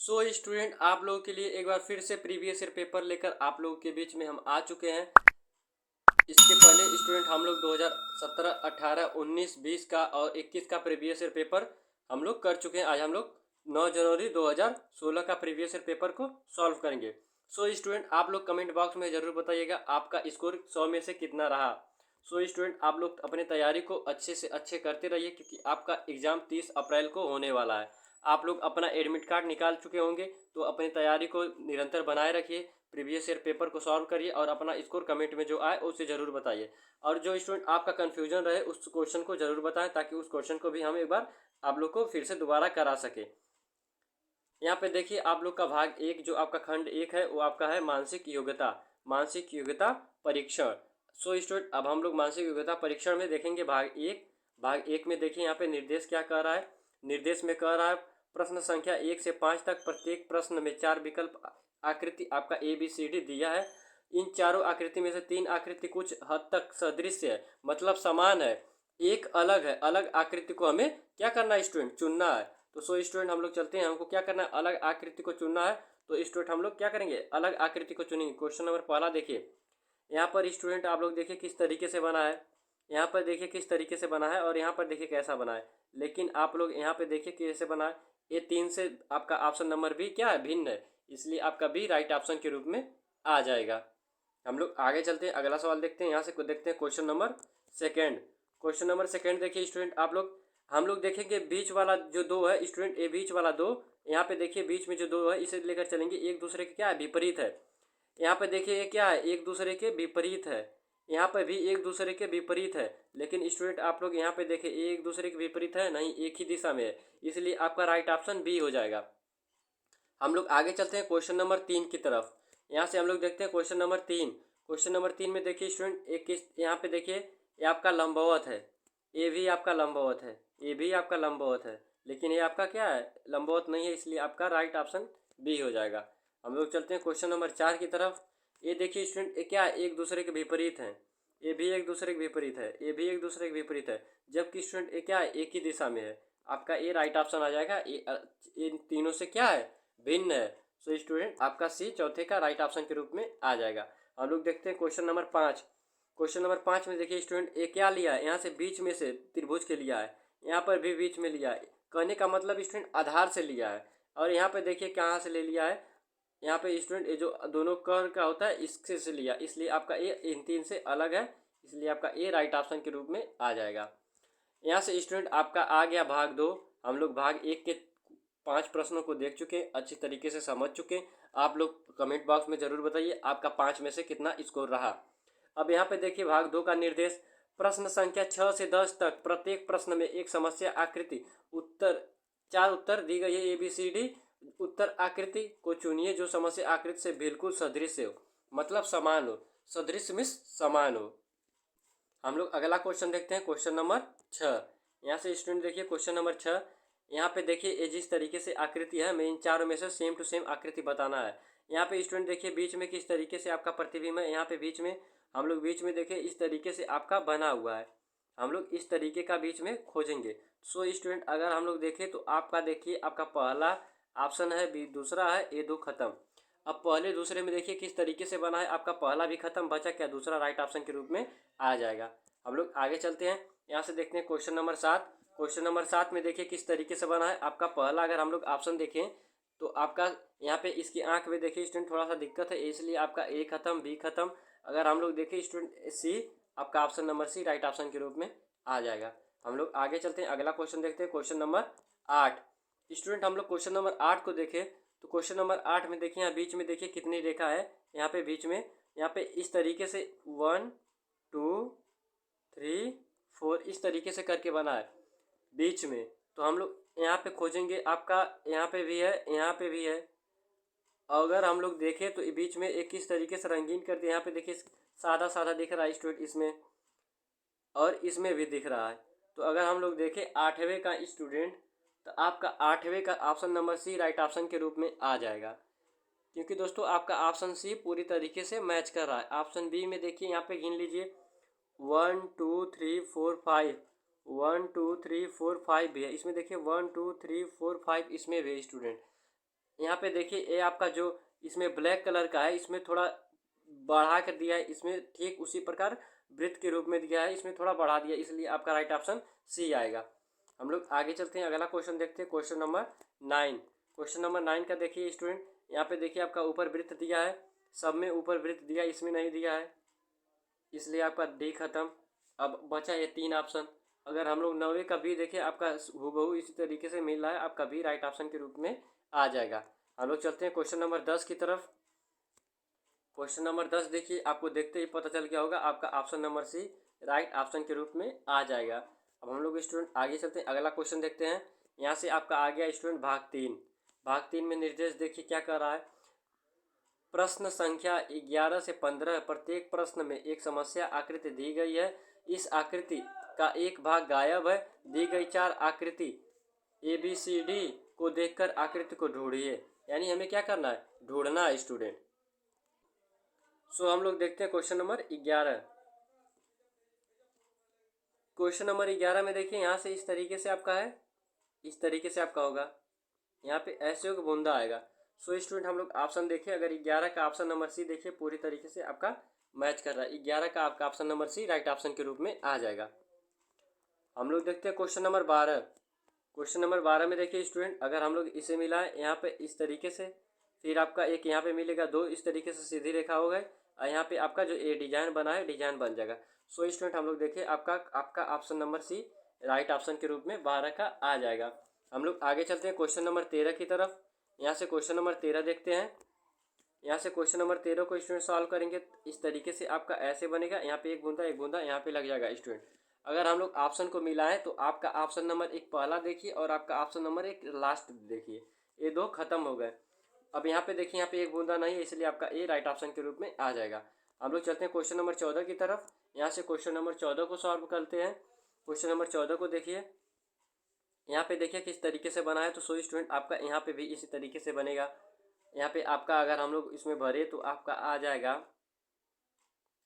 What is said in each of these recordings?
So student, आप लोगों के लिए एक बार फिर से प्रीवियस ईयर पेपर लेकर आप लोगों के बीच में हम आ चुके हैं। इसके पहले स्टूडेंट हम लोग 2017, 18, 19, 20 का और 21 का प्रीवियस ईयर पेपर हम लोग कर चुके हैं। आज हम लोग 9 जनवरी 2016 का प्रीवियस ईयर पेपर को सॉल्व करेंगे। सो स्टूडेंट, आप लोग कमेंट बॉक्स में ज़रूर बताइएगा आपका स्कोर 100 में से कितना रहा। सो स्टूडेंट, आप लोग अपनी तैयारी को अच्छे से अच्छे करते रहिए क्योंकि आपका एग्ज़ाम 30 अप्रैल को होने वाला है। आप लोग अपना एडमिट कार्ड निकाल चुके होंगे तो अपनी तैयारी को निरंतर बनाए रखिए। प्रीवियस ईयर पेपर को सॉल्व करिए और अपना स्कोर कमेंट में जो आए उसे ज़रूर बताइए। और जो स्टूडेंट आपका कन्फ्यूजन रहे उस क्वेश्चन को ज़रूर बताएं ताकि उस क्वेश्चन को भी हम एक बार आप लोग को फिर से दोबारा करा सके। यहाँ पे देखिए आप लोग का भाग एक जो आपका खंड एक है वो आपका है मानसिक योग्यता परीक्षण। सो स्टूडेंट, अब हम लोग मानसिक योग्यता परीक्षण में देखेंगे भाग एक में देखिए यहाँ पे निर्देश क्या कह रहा है। निर्देश में कह रहा है प्रश्न संख्या 1 से 5 तक प्रत्येक प्रश्न में 4 विकल्प आकृति आपका ABCD दिया है। इन चारों आकृति में से 3 आकृति कुछ हद तक सदृश है, मतलब समान है, एक अलग है। अलग आकृति को हमें क्या करना है स्टूडेंट, चुनना है। तो सो स्टूडेंट हम लोग चलते हैं, हमको क्या करना है, अलग आकृति को चुनना है। तो स्टूडेंट हम लोग क्या करेंगे, अलग आकृति को चुनेंगे। क्वेश्चन नंबर पहला देखिए, यहाँ पर स्टूडेंट आप लोग देखिए किस तरीके से बना है। यहाँ पर देखिए किस तरीके से बना है और यहाँ पर देखिए कैसा बना है। लेकिन आप लोग यहाँ पे देखिए कैसे बना है। ये 3 से आपका ऑप्शन नंबर बी क्या है, भिन्न है, इसलिए आपका बी राइट ऑप्शन के रूप में आ जाएगा। हम लोग आगे चलते हैं, अगला सवाल देखते हैं। यहाँ से देखते हैं question number second. Question number second देखिए स्टूडेंट आप लोग, हम लोग देखेंगे बीच वाला जो दो है स्टूडेंट, ये बीच वाला दो, यहाँ पे देखिए बीच में जो दो है इसे लेकर चलेंगे, एक दूसरे के क्या है, विपरीत है। यहाँ पे देखिए ये क्या है, एक दूसरे के विपरीत है। यहाँ पे भी एक दूसरे के विपरीत है, लेकिन स्टूडेंट आप लोग यहाँ पे देखिए एक दूसरे के विपरीत है नहीं, एक ही दिशा में है, इसलिए आपका राइट ऑप्शन बी हो जाएगा। हम लोग आगे चलते हैं क्वेश्चन नंबर 3 की तरफ। यहाँ से हम लोग देखते हैं क्वेश्चन नंबर 3। क्वेश्चन नंबर 3 में देखिए स्टूडेंट एक किस, यहाँ पे देखिए ये आपका लंबवत है, ये भी आपका लंबवत है, ये भी आपका लंबवत है, लेकिन ये आपका क्या है, लंबवत नहीं है, इसलिए आपका राइट ऑप्शन बी हो जाएगा। हम लोग चलते हैं क्वेश्चन नंबर 4 की तरफ। ये देखिए स्टूडेंट ये क्या है, एक दूसरे के विपरीत हैं, ये भी एक दूसरे के विपरीत है, ये भी एक दूसरे के विपरीत है, जबकि स्टूडेंट ये क्या है, एक ही दिशा में है। आपका ये राइट ऑप्शन आ जाएगा। ये इन तीनों से क्या है, भिन्न है। सो स्टूडेंट आपका सी चौथे का राइट ऑप्शन के रूप में आ जाएगा। हम लोग देखते हैं क्वेश्चन नंबर 5। क्वेश्चन नंबर 5 में देखिए स्टूडेंट ये क्या लिया है, यहाँ से बीच में से त्रिभुज के लिया है, यहाँ पर भी बीच में लिया है, कहने का मतलब स्टूडेंट आधार से लिया है। और यहाँ पे देखिए कहाँ से ले लिया है, यहाँ पे स्टूडेंट ये जो दोनों कर्व का होता है इससे से लिया, इसलिए आपका ए इन तीन से अलग है, इसलिए आपका ए राइट ऑप्शन के रूप में आ जाएगा। यहाँ से स्टूडेंट आपका आ गया भाग 2। हम लोग भाग 1 के 5 प्रश्नों को देख चुके हैं, अच्छी तरीके से समझ चुके हैं। आप लोग कमेंट बॉक्स में ज़रूर बताइए आपका 5 में से कितना स्कोर रहा। अब यहाँ पे देखिए भाग 2 का निर्देश, प्रश्न संख्या 6 से 10 तक प्रत्येक प्रश्न में एक समस्या आकृति उत्तर 4 उत्तर दी गई है ABCD। उत्तर आकृति को चुनिए जो समस्या आकृति से बिल्कुल सदृश हो, मतलब समान हो, सदृश मीन्स समान हो। हम लोग अगला क्वेश्चन देखते हैं, क्वेश्चन नंबर 6। यहाँ से स्टूडेंट देखिए क्वेश्चन नंबर 6, यहाँ पे देखिए ये जिस तरीके से आकृति है, हमें इन चारों में से सेम टू सेम आकृति बताना है। यहाँ पे स्टूडेंट देखिए बीच में किस तरीके से आपका प्रतिबिंब है, यहाँ पे बीच में हम लोग बीच में देखिए इस तरीके से आपका बना हुआ है, हम लोग इस तरीके का बीच में खोजेंगे। सो स्टूडेंट अगर हम लोग देखें तो आपका देखिए आपका पहला ऑप्शन है बी, दूसरा है ए दो खत्म। अब पहले दूसरे में देखिए किस तरीके से बना है, आपका पहला भी खत्म, बचा क्या, दूसरा राइट ऑप्शन के रूप में आ जाएगा। हम लोग आगे चलते हैं, यहाँ से देखते हैं क्वेश्चन नंबर 7। क्वेश्चन नंबर 7 में देखिए किस तरीके से बना है, आपका पहला अगर हम लोग ऑप्शन देखें तो आपका यहाँ पे इसकी आंख में देखिए स्टूडेंट थोड़ा सा दिक्कत है, इसलिए आपका ए खत्म बी खत्म। अगर हम लोग देखें स्टूडेंट सी, आपका option number C right option के रूप में आ जाएगा। हम लोग आगे चलते हैं, अगला क्वेश्चन देखते हैं, क्वेश्चन नंबर 8। स्टूडेंट हम लोग क्वेश्चन नंबर 8 को देखें तो क्वेश्चन नंबर 8 में देखिए यहाँ बीच में देखिए कितनी रेखा है, यहाँ पे बीच में, यहाँ पे इस तरीके से 1 2 3 4 इस तरीके से करके बना है बीच में। तो हम लोग यहाँ पे खोजेंगे, आपका यहाँ पे भी है, यहाँ पे भी है। अगर हम लोग देखें तो बीच में एक किस तरीके से रंगीन कर दिया, यहाँ पे देखिए सादा सादा दिख रहा है स्टूडेंट इसमें, और इसमें भी दिख रहा है। तो अगर हम लोग देखें 8वें का स्टूडेंट, तो आपका 8वें का option number C right option के रूप में आ जाएगा, क्योंकि दोस्तों आपका ऑप्शन सी पूरी तरीके से मैच कर रहा है। ऑप्शन बी में देखिए यहाँ पे गिन लीजिए 1 2 3 4 5, 1 2 3 4 5 भी है इसमें, देखिए 1 2 3 4 5 इसमें भी है स्टूडेंट। यहाँ पे देखिए ये आपका जो इसमें ब्लैक कलर का है, इसमें थोड़ा बढ़ा कर दिया है, इसमें ठीक उसी प्रकार वृत्त के रूप में दिया है, इसमें थोड़ा बढ़ा दिया, इसलिए आपका राइट ऑप्शन सी आएगा। हम लोग आगे चलते हैं, अगला क्वेश्चन देखते हैं, क्वेश्चन नंबर 9। क्वेश्चन नंबर 9 का देखिए स्टूडेंट, यहाँ पे देखिए आपका ऊपर वृत्त दिया है, सब में ऊपर वृत्त दिया, इसमें नहीं दिया है, इसलिए आपका डी खत्म। अब बचा ये 3 ऑप्शन। अगर हम लोग 9वें का भी देखें, आपका हूबहू इसी तरीके से मिल रहा है, आपका भी राइट ऑप्शन के रूप में आ जाएगा। हम लोग चलते हैं क्वेश्चन नंबर 10 की तरफ। क्वेश्चन नंबर 10 देखिए, आपको देखते ही पता चल गया होगा, आपका option number C right option के रूप में आ जाएगा। अब हम लोग स्टूडेंट आगे चलते हैं, अगला क्वेश्चन देखते हैं। यहाँ से आपका आ गया स्टूडेंट भाग 3। भाग 3 में निर्देश देखिए क्या कर रहा है। प्रश्न संख्या 11 से 15, प्रत्येक प्रश्न में एक समस्या आकृति दी गई है। इस आकृति का एक भाग गायब है। दी गई 4 आकृति ABCD को देखकर आकृति को ढूंढिए। यानी हमें क्या करना है, ढूंढना है स्टूडेंट। सो हम लोग देखते हैं क्वेश्चन नंबर 11। क्वेश्चन नंबर 11 में देखिए, यहाँ से इस तरीके से आपका है, इस तरीके से आपका होगा, यहाँ पे ऐसे हो बूंदा आएगा। सो स्टूडेंट हम लोग ऑप्शन देखिए, अगर 11 का ऑप्शन नंबर सी देखिए, पूरी तरीके से आपका मैच कर रहा है। 11 का आपका option number C right option के रूप में आ जाएगा। हम लोग देखते हैं क्वेश्चन नंबर 12। क्वेश्चन नंबर 12 में देखिए स्टूडेंट, अगर हम लोग इसे मिलाएं यहाँ पे इस तरीके से, फिर आपका एक यहाँ पे मिलेगा 2, इस तरीके से सीधी रेखा हो गई, और यहाँ पे आपका जो ये डिजाइन बना है, डिजाइन बन जाएगा। सो स्टूडेंट हम लोग देखिए, आपका option number C right option के रूप में 12 का आ जाएगा। हम लोग आगे चलते हैं क्वेश्चन नंबर 13 की तरफ। यहाँ से क्वेश्चन नंबर 13 देखते हैं। यहाँ से क्वेश्चन नंबर 13 को स्टूडेंट सॉल्व करेंगे, इस तरीके से आपका ऐसे बनेगा, यहाँ पे एक बूंदा यहाँ पे लग जाएगा स्टूडेंट। अगर हम लोग ऑप्शन को मिलाएं तो आपका ऑप्शन नंबर एक पहला देखिए और आपका ऑप्शन नंबर एक लास्ट देखिए, ये 2 खत्म हो गए। अब यहाँ पे देखिए, यहाँ पे एक बूंदा नहीं है, इसलिए आपका ए राइट ऑप्शन के रूप में आ जाएगा। हम लोग चलते हैं क्वेश्चन नंबर 14 की तरफ। यहाँ से क्वेश्चन नंबर 14 को सॉल्व करते हैं। क्वेश्चन नंबर 14 को देखिए, यहाँ पे देखिए किस तरीके से बना है। तो सो स्टूडेंट आपका यहाँ पे भी इसी तरीके से बनेगा। यहाँ पे आपका अगर हम लोग इसमें भरे तो आपका आ जाएगा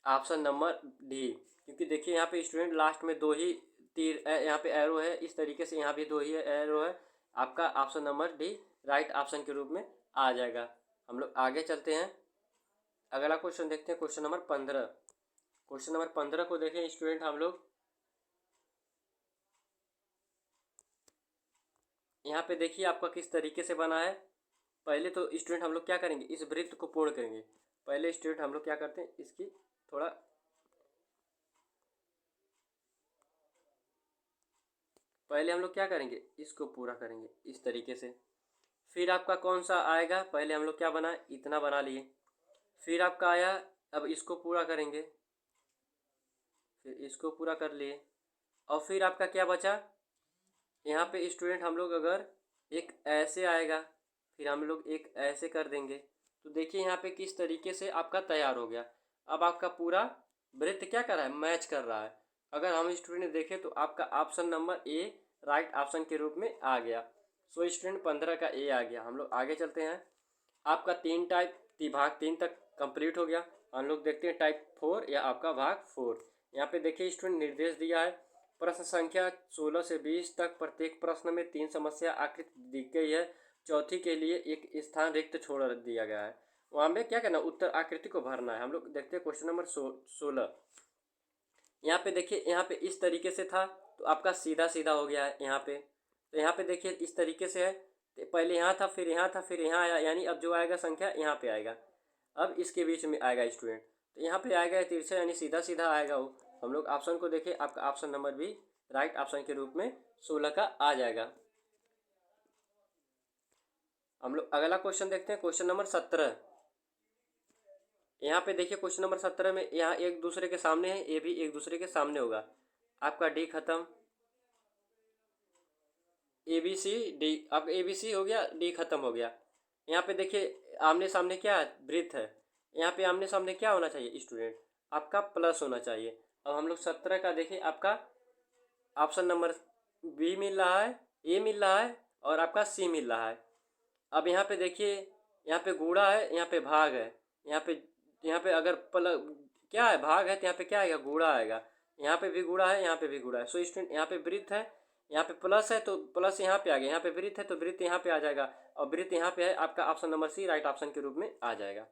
ऑप्शन नंबर डी, क्योंकि देखिए यहाँ पे स्टूडेंट लास्ट में 2 ही तीर यहाँ पे एरो है, इस तरीके से यहाँ भी 2 ही एरो है। आपका option number D right option के रूप में आ जाएगा। हम लोग आगे चलते हैं, अगला क्वेश्चन देखते हैं, क्वेश्चन नंबर 15। क्वेश्चन नंबर 15 को देखें स्टूडेंट, हम लोग यहाँ पे देखिए आपका किस तरीके से बना है। पहले तो स्टूडेंट हम लोग क्या करेंगे, इस वृत्त को पूर्ण करेंगे। पहले स्टूडेंट हम लोग क्या करते हैं, इसकी थोड़ा पहले हम लोग क्या करेंगे, इसको पूरा करेंगे इस तरीके से। फिर आपका कौन सा आएगा, पहले हम लोग क्या बनाए, इतना बना लिए। फिर आपका आया, अब इसको पूरा करेंगे, फिर इसको पूरा कर लिए, और फिर आपका क्या बचा, यहाँ पे स्टूडेंट हम लोग अगर एक ऐसे आएगा, फिर हम लोग एक ऐसे कर देंगे, तो देखिए यहाँ पे किस तरीके से आपका तैयार हो गया। अब आपका पूरा वृत्त क्या कर रहा है, मैच कर रहा है। अगर हम स्टूडेंट देखें तो आपका option number A right option के रूप में आ गया। सो स्टूडेंट 15 का ए आ गया। हम लोग आगे चलते हैं, आपका 3 टाइप भाग 3 तक कंप्लीट हो गया। हम लोग देखते हैं टाइप 4 या आपका भाग 4। यहाँ पे देखिए स्टूडेंट निर्देश दिया है, प्रश्न संख्या 16 से 20 तक प्रत्येक प्रश्न में 3 समस्या आकृति दी गई है। चौथी के लिए एक स्थान रिक्त छोड़ दिया गया है, वहाँ में क्या करना, उत्तर आकृति को भरना है। हम लोग देखते हैं क्वेश्चन नंबर 16। यहाँ पे देखिए, यहाँ पे इस तरीके से था तो आपका सीधा सीधा हो गया है यहाँ पे। तो यहाँ पे देखिए इस तरीके से है, तो पहले यहाँ था, फिर यहाँ था, फिर यहाँ आया, यानी अब जो आएगा संख्या यहाँ पे आएगा, अब इसके बीच में आएगा स्टूडेंट, तो यहाँ पे आएगा तिरछा, यानी सीधा सीधा आएगा वो। हम लोग ऑप्शन को देखें, आपका ऑप्शन नंबर भी राइट ऑप्शन के रूप में 16 का आ जाएगा। हम लोग अगला क्वेश्चन देखते हैं, क्वेश्चन नंबर 17। यहाँ पे देखिए क्वेश्चन नंबर 17 में यहाँ एक दूसरे के सामने है, ये भी एक दूसरे के सामने होगा। आपका डी खत्म, ए बी सी डी, अब ए बी सी हो गया, डी खत्म हो गया। यहाँ पे देखिए आमने सामने क्या है, वृत्त है। यहाँ पे आमने सामने क्या होना चाहिए स्टूडेंट, आपका प्लस होना चाहिए। अब हम लोग 17 का देखें, आपका ऑप्शन नंबर बी मिल रहा है, ए मिल रहा है, और आपका सी मिल रहा है। अब यहाँ पे देखिए, यहाँ पे गुणा है, यहाँ पे भाग है। यहाँ पे अगर क्या है, भाग है, तो यहाँ पे क्या आएगा, गुणा आएगा। यहाँ पे भी गुणा है, यहाँ पे भी गुणा है। सो स्टूडेंट यहाँ पे वृत्त है, यहाँ पे प्लस है तो प्लस यहाँ पे आ गया, यहाँ पे वृत्त है तो वृत्त यहाँ पे आ जाएगा, और वृत्त यहाँ पे है, आपका option number C right option के रूप में आ जाएगा।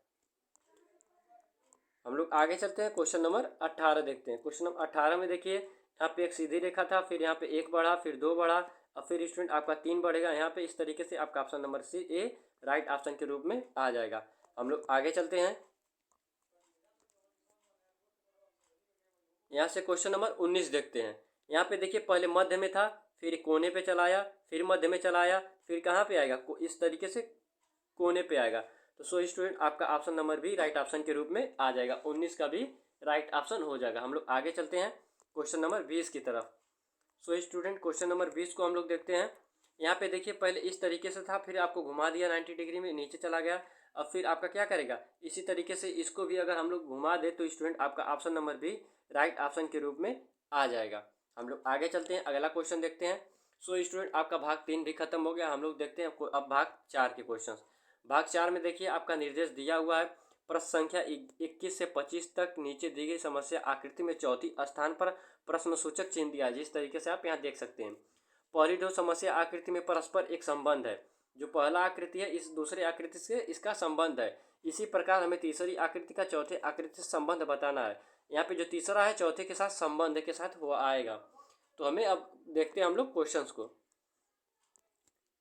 हम लोग आगे चलते हैं, क्वेश्चन नंबर 18 देखते हैं। क्वेश्चन नंबर 18 में देखिए, यहाँ पे एक सीधी रेखा था, फिर यहाँ पे एक बढ़ा, फिर दो बढ़ा, और फिर स्टूडेंट आपका तीन बढ़ेगा यहाँ पे। इस तरीके से आपका ऑप्शन नंबर सी ए राइट ऑप्शन के रूप में आ जाएगा। हम लोग आगे चलते हैं, यहाँ से क्वेश्चन नंबर 19 देखते हैं। यहाँ पे देखिए पहले मध्य में था, फिर कोने पे चला आया, फिर मध्य में चला आया, फिर कहाँ पे आएगा, इस तरीके से कोने पे आएगा। तो सो स्टूडेंट आपका ऑप्शन नंबर भी राइट ऑप्शन के रूप में आ जाएगा, 19 का भी राइट ऑप्शन हो जाएगा। हम लोग आगे चलते हैं क्वेश्चन नंबर 20 की तरफ। सो स्टूडेंट क्वेश्चन नंबर 20 को हम लोग देखते हैं। यहाँ पे देखिए पहले इस तरीके से था, फिर आपको घुमा दिया 90 डिग्री में, नीचे चला गया। अब फिर आपका क्या करेगा, इसी तरीके से इसको भी अगर हम लोग घुमा दे तो स्टूडेंट आपका ऑप्शन नंबर भी राइट ऑप्शन के रूप में आ जाएगा। हम लोग आगे चलते हैं, अगला क्वेश्चन देखते हैं। सो स्टूडेंट आपका भाग 3 भी खत्म हो गया। हम लोग देखते हैं अब भाग 4 के क्वेश्चन। भाग 4 में देखिए आपका निर्देश दिया हुआ है, प्रश्न संख्या 21 से 25 तक नीचे दी गई समस्या आकृति में चौथी स्थान पर प्रश्न सूचक चिन्ह दिया है, जिस तरीके से आप यहाँ देख सकते हैं। पहली दो समस्या आकृति में परस्पर एक संबंध है, जो पहला आकृति है इस दूसरे आकृति से इसका संबंध है। इसी प्रकार हमें तीसरी आकृति का चौथे आकृति से संबंध बताना है। यहाँ पे जो तीसरा है चौथे के साथ संबंध के साथ हुआ आएगा। तो हमें अब देखते हैं हम लोग क्वेश्चंस को।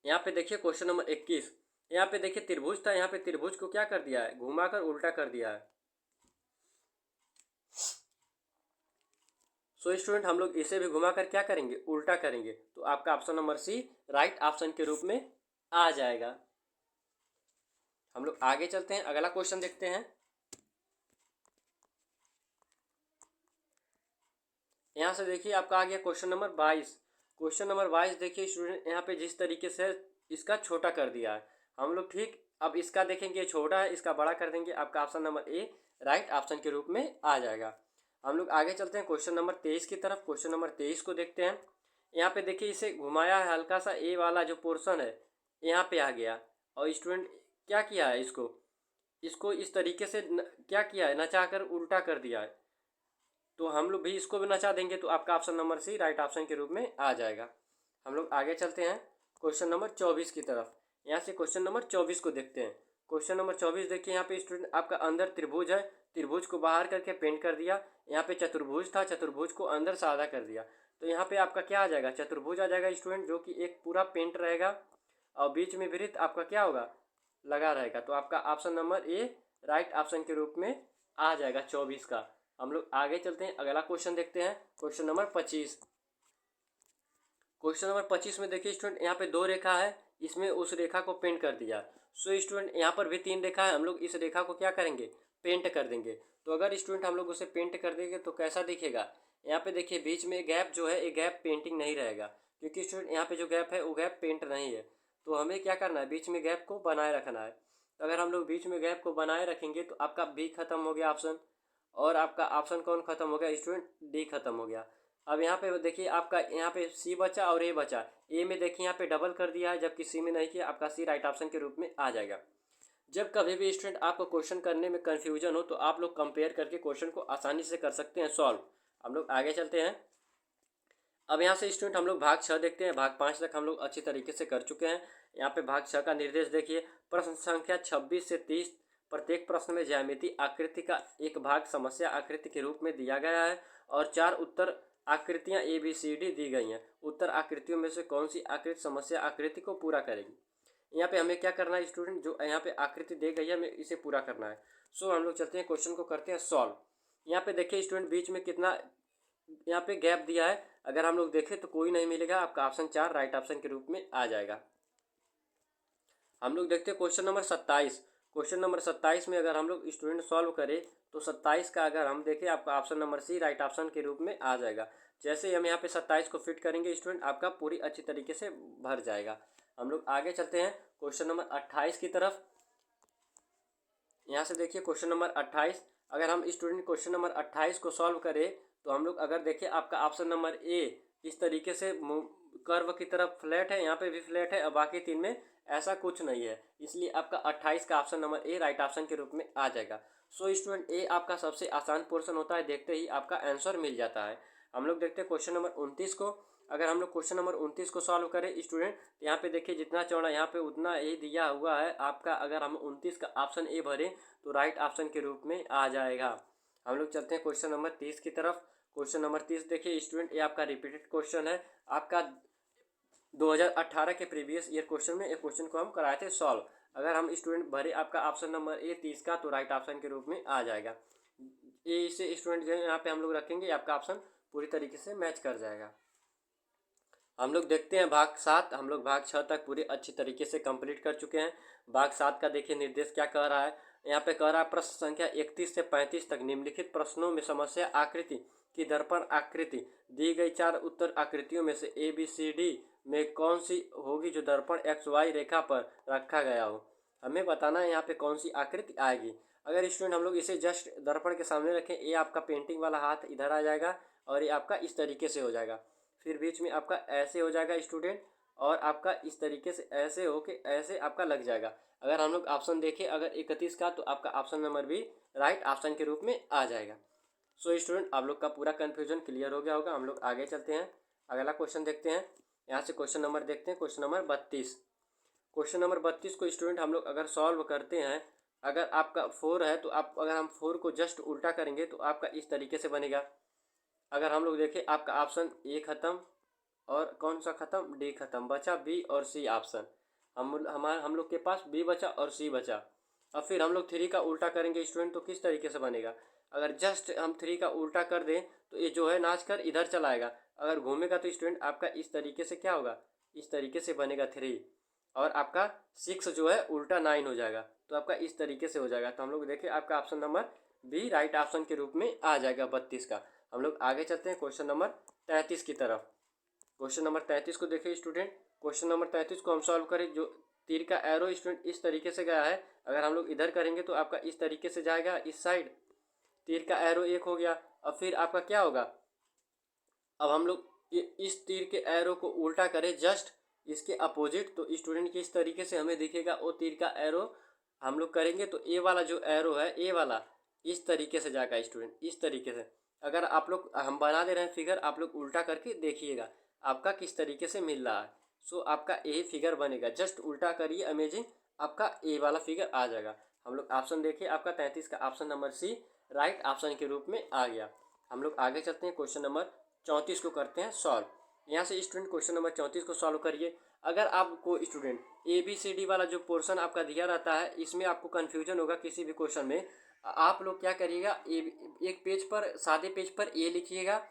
यहाँ पे देखिए क्वेश्चन नंबर 21, यहाँ पे देखिए त्रिभुज था, यहाँ पे त्रिभुज को क्या कर दिया है, घुमाकर उल्टा कर दिया है। सो स्टूडेंट हम लोग इसे भी घुमाकर क्या करेंगे, उल्टा करेंगे। तो आपका option number C right option के रूप में आ जाएगा। हम लोग आगे चलते हैं, अगला क्वेश्चन देखते हैं। यहाँ से देखिए आपका आ गया क्वेश्चन नंबर 22। क्वेश्चन नंबर 22 देखिए स्टूडेंट, यहाँ पे जिस तरीके से इसका छोटा कर दिया है हम लोग, ठीक। अब इसका देखेंगे छोटा है, इसका बड़ा कर देंगे, आपका option number A right option के रूप में आ जाएगा। हम लोग आगे चलते हैं क्वेश्चन नंबर 23 की तरफ। क्वेश्चन नंबर 23 को देखते हैं। यहाँ पे देखिए इसे घुमाया है, हल्का सा ए वाला जो पोर्शन है यहाँ पे आ गया, और स्टूडेंट क्या किया है, इसको इस तरीके से क्या किया है, नचा कर उल्टा कर दिया है। तो हम लोग भी इसको भी नचा देंगे, तो आपका option number C right option के रूप में आ जाएगा। हम लोग आगे चलते हैं क्वेश्चन नंबर 24 की तरफ। यहाँ से क्वेश्चन नंबर 24 को देखते हैं। क्वेश्चन नंबर 24 देखिए, यहाँ पे स्टूडेंट आपका अंदर त्रिभुज है, त्रिभुज को बाहर करके पेंट कर दिया। यहाँ पे चतुर्भुज था, चतुर्भुज को अंदर सादा कर दिया। तो यहाँ पे आपका क्या आ जाएगा, चतुर्भुज आ जाएगा स्टूडेंट, जो कि एक पूरा पेंट रहेगा, और बीच में वृत्त आपका क्या होगा, लगा रहेगा। तो आपका option number A right option के रूप में आ जाएगा 24 का। हम लोग आगे चलते हैं, अगला क्वेश्चन देखते हैं। Question number 25। क्वेश्चन नंबर 25 में देखिए स्टूडेंट, यहाँ पे दो रेखा है, इसमें उस रेखा को पेंट कर दिया। सो स्टूडेंट यहाँ पर भी तीन रेखा है, हम लोग इस रेखा को क्या करेंगे, पेंट कर देंगे। तो अगर स्टूडेंट हम लोग उसे पेंट कर देंगे तो कैसा दिखेगा, यहाँ पे देखिए बीच में गैप जो है, ये गैप पेंटिंग नहीं रहेगा, क्योंकि स्टूडेंट यहाँ पे जो गैप है वो गैप पेंट नहीं है। तो हमें क्या करना है, बीच में गैप को बनाए रखना है। तो अगर हम लोग बीच में गैप को बनाए रखेंगे तो आपका बी खत्म हो गया ऑप्शन, और आपका ऑप्शन कौन खत्म हो गया स्टूडेंट, डी खत्म हो गया। अब यहाँ पे देखिए आपका यहाँ पे सी बचा और ए बचा। ए में देखिए यहाँ पे डबल कर दिया है, जबकि सी में नहीं किया, आपका सी राइट ऑप्शन के रूप में आ जाएगा। जब कभी भी स्टूडेंट आपको क्वेश्चन करने में कन्फ्यूजन हो तो आप लोग कंपेयर करके क्वेश्चन को आसानी से कर सकते हैं सॉल्व। हम लोग आगे चलते हैं। अब यहाँ से स्टूडेंट हम लोग भाग 6 देखते हैं। भाग 5 तक हम लोग अच्छी तरीके से कर चुके हैं। यहाँ पे भाग 6 का निर्देश देखिए, प्रश्न संख्या 26 से 30, प्रत्येक प्रश्न में ज्यामिति आकृति का एक भाग समस्या आकृति के रूप में दिया गया है, और 4 उत्तर आकृतियाँ ABCD दी गई हैं। उत्तर आकृतियों में से कौन सी आकृति समस्या आकृति को पूरा करेगी। यहाँ पे हमें क्या करना है स्टूडेंट, जो यहाँ पे आकृति दी गई है हमें इसे पूरा करना है। सो हम लोग चलते हैं क्वेश्चन को करते हैं सॉल्व। यहाँ पे देखिए स्टूडेंट बीच में कितना यहाँ पे गैप दिया है, अगर हम लोग देखें तो कोई नहीं मिलेगा, आपका ऑप्शन 4 राइट ऑप्शन के रूप में आ जाएगा। हम लोग देखते हैं क्वेश्चन नंबर 27। क्वेश्चन नंबर 27 में अगर हम लोग स्टूडेंट सॉल्व करें तो 27 का अगर हम देखें, आपका option number C right option के रूप में आ जाएगा। जैसे ही हम यहाँ पे 27 को फिट करेंगे स्टूडेंट, आपका पूरी अच्छी तरीके से भर जाएगा। हम लोग आगे चलते हैं क्वेश्चन नंबर 28 की तरफ। यहाँ से देखिए क्वेश्चन नंबर 28, अगर हम स्टूडेंट क्वेश्चन नंबर 28 को सॉल्व करें तो हम लोग अगर देखें, आपका ऑप्शन नंबर ए इस तरीके से कर्व की तरफ फ्लैट है, यहाँ पे भी फ्लैट है, और बाकी तीन में ऐसा कुछ नहीं है, इसलिए आपका 28 का option number A right option के रूप में आ जाएगा। सो स्टूडेंट ए आपका सबसे आसान पोर्शन होता है, देखते ही आपका आंसर मिल जाता है। हम लोग देखते हैं क्वेश्चन नंबर 29 को। अगर हम लोग क्वेश्चन नंबर 29 को सॉल्व करें स्टूडेंट, यहाँ पे देखिए जितना चौड़ा यहाँ पे उतना ही दिया हुआ है आपका। अगर हम 29 का ऑप्शन ए भरें तो राइट ऑप्शन के रूप में आ जाएगा। हम लोग चलते हैं क्वेश्चन नंबर 30 की तरफ। क्वेश्चन नंबर 30 देखिए स्टूडेंट, ये आपका रिपीटेड क्वेश्चन है आपका 2018 के प्रीवियस ईयर क्वेश्चन में। एक क्वेश्चन को हम कराए थे सॉल्व। अगर हम स्टूडेंट भरे आपका ऑप्शन नंबर ए 30 का तो राइट ऑप्शन के रूप में आ जाएगा। ये इसे स्टूडेंट जो है यहाँ पे हम लोग रखेंगे, आपका ऑप्शन पूरी तरीके से मैच कर जाएगा। हम लोग देखते हैं भाग 7। हम लोग भाग 6 तक पूरी अच्छी तरीके से कंप्लीट कर चुके हैं। भाग 7 का देखिए निर्देश क्या कह रहा है। यहाँ पे कह रहा है प्रश्न संख्या 31 से 35 तक निम्नलिखित प्रश्नों में समस्या आकृति की दर्पण आकृति दी गई 4 उत्तर आकृतियों में से ABCD में कौन सी होगी जो दर्पण XY रेखा पर रखा गया हो। हमें बताना है यहाँ पे कौन सी आकृति आएगी। अगर स्टूडेंट हम लोग इसे जस्ट दर्पण के सामने रखें, ये आपका पेंटिंग वाला हाथ इधर आ जाएगा और ये आपका इस तरीके से हो जाएगा। फिर बीच में आपका ऐसे हो जाएगा स्टूडेंट, और आपका इस तरीके से ऐसे हो के ऐसे आपका लग जाएगा। अगर हम लोग ऑप्शन देखें अगर 31 का, तो आपका ऑप्शन नंबर भी राइट ऑप्शन के रूप में आ जाएगा। सो स्टूडेंट आप लोग का पूरा कन्फ्यूजन क्लियर हो गया होगा। हम लोग आगे चलते हैं, अगला क्वेश्चन देखते हैं। यहाँ से क्वेश्चन नंबर देखते हैं, क्वेश्चन नंबर 32। क्वेश्चन नंबर 32 को स्टूडेंट हम लोग अगर सॉल्व करते हैं, अगर आपका 4 है तो आप अगर हम 4 को जस्ट उल्टा करेंगे तो आपका इस तरीके से बनेगा। अगर हम लोग देखें आपका ऑप्शन ए खत्म और कौन सा खत्म, डी खत्म, बचा बी और सी ऑप्शन। हम लोग के पास बी बचा और सी बचा। अब फिर हम लोग 3 का उल्टा करेंगे स्टूडेंट, तो किस तरीके से बनेगा। अगर जस्ट हम 3 का उल्टा कर दें तो ये जो है नाच कर इधर चला आएगा। अगर घूमेगा तो स्टूडेंट आपका इस तरीके से क्या होगा, इस तरीके से बनेगा 3, और आपका 6 जो है उल्टा 9 हो जाएगा, तो आपका इस तरीके से हो जाएगा। तो हम लोग देखें आपका option number B right option के रूप में आ जाएगा 32 का। हम लोग आगे चलते हैं क्वेश्चन नंबर 33 की तरफ। क्वेश्चन नंबर 33 को देखिए स्टूडेंट, क्वेश्चन नंबर 33 को हम सॉल्व करें। जो तीर का एरो स्टूडेंट इस तरीके से गया है, अगर हम लोग इधर करेंगे तो आपका इस तरीके से जाएगा इस साइड। तीर का एरो एक हो गया। अब फिर आपका क्या होगा, अब हम लोग इस तीर के एरो को उल्टा करें जस्ट इसके अपोजिट, तो स्टूडेंट की इस तरीके से हमें दिखेगा। वो तीर का एरो हम लोग करेंगे तो ए वाला जो एरो है, ए वाला इस तरीके से जाएगा स्टूडेंट, इस तरीके से। अगर आप लोग हम बना दे रहे हैं फिगर, आप लोग उल्टा करके देखिएगा आपका किस तरीके से मिल रहा है। सो आपका ए फिगर बनेगा, जस्ट उल्टा करिए अमेजिंग, आपका ए वाला फिगर आ जाएगा। हम लोग ऑप्शन देखिए आपका 33 का option number C right option के रूप में आ गया। हम लोग आगे चलते हैं, क्वेश्चन नंबर 34 को करते हैं सॉल्व। यहाँ से स्टूडेंट क्वेश्चन नंबर 34 को सॉल्व करिए। अगर आपको स्टूडेंट ABCD वाला जो पोर्शन आपका दिया रहता है, इसमें आपको कन्फ्यूजन होगा किसी भी क्वेश्चन में, आप लोग क्या करिएगा, एक पेज पर, सादे पेज पर ए लिखिएगा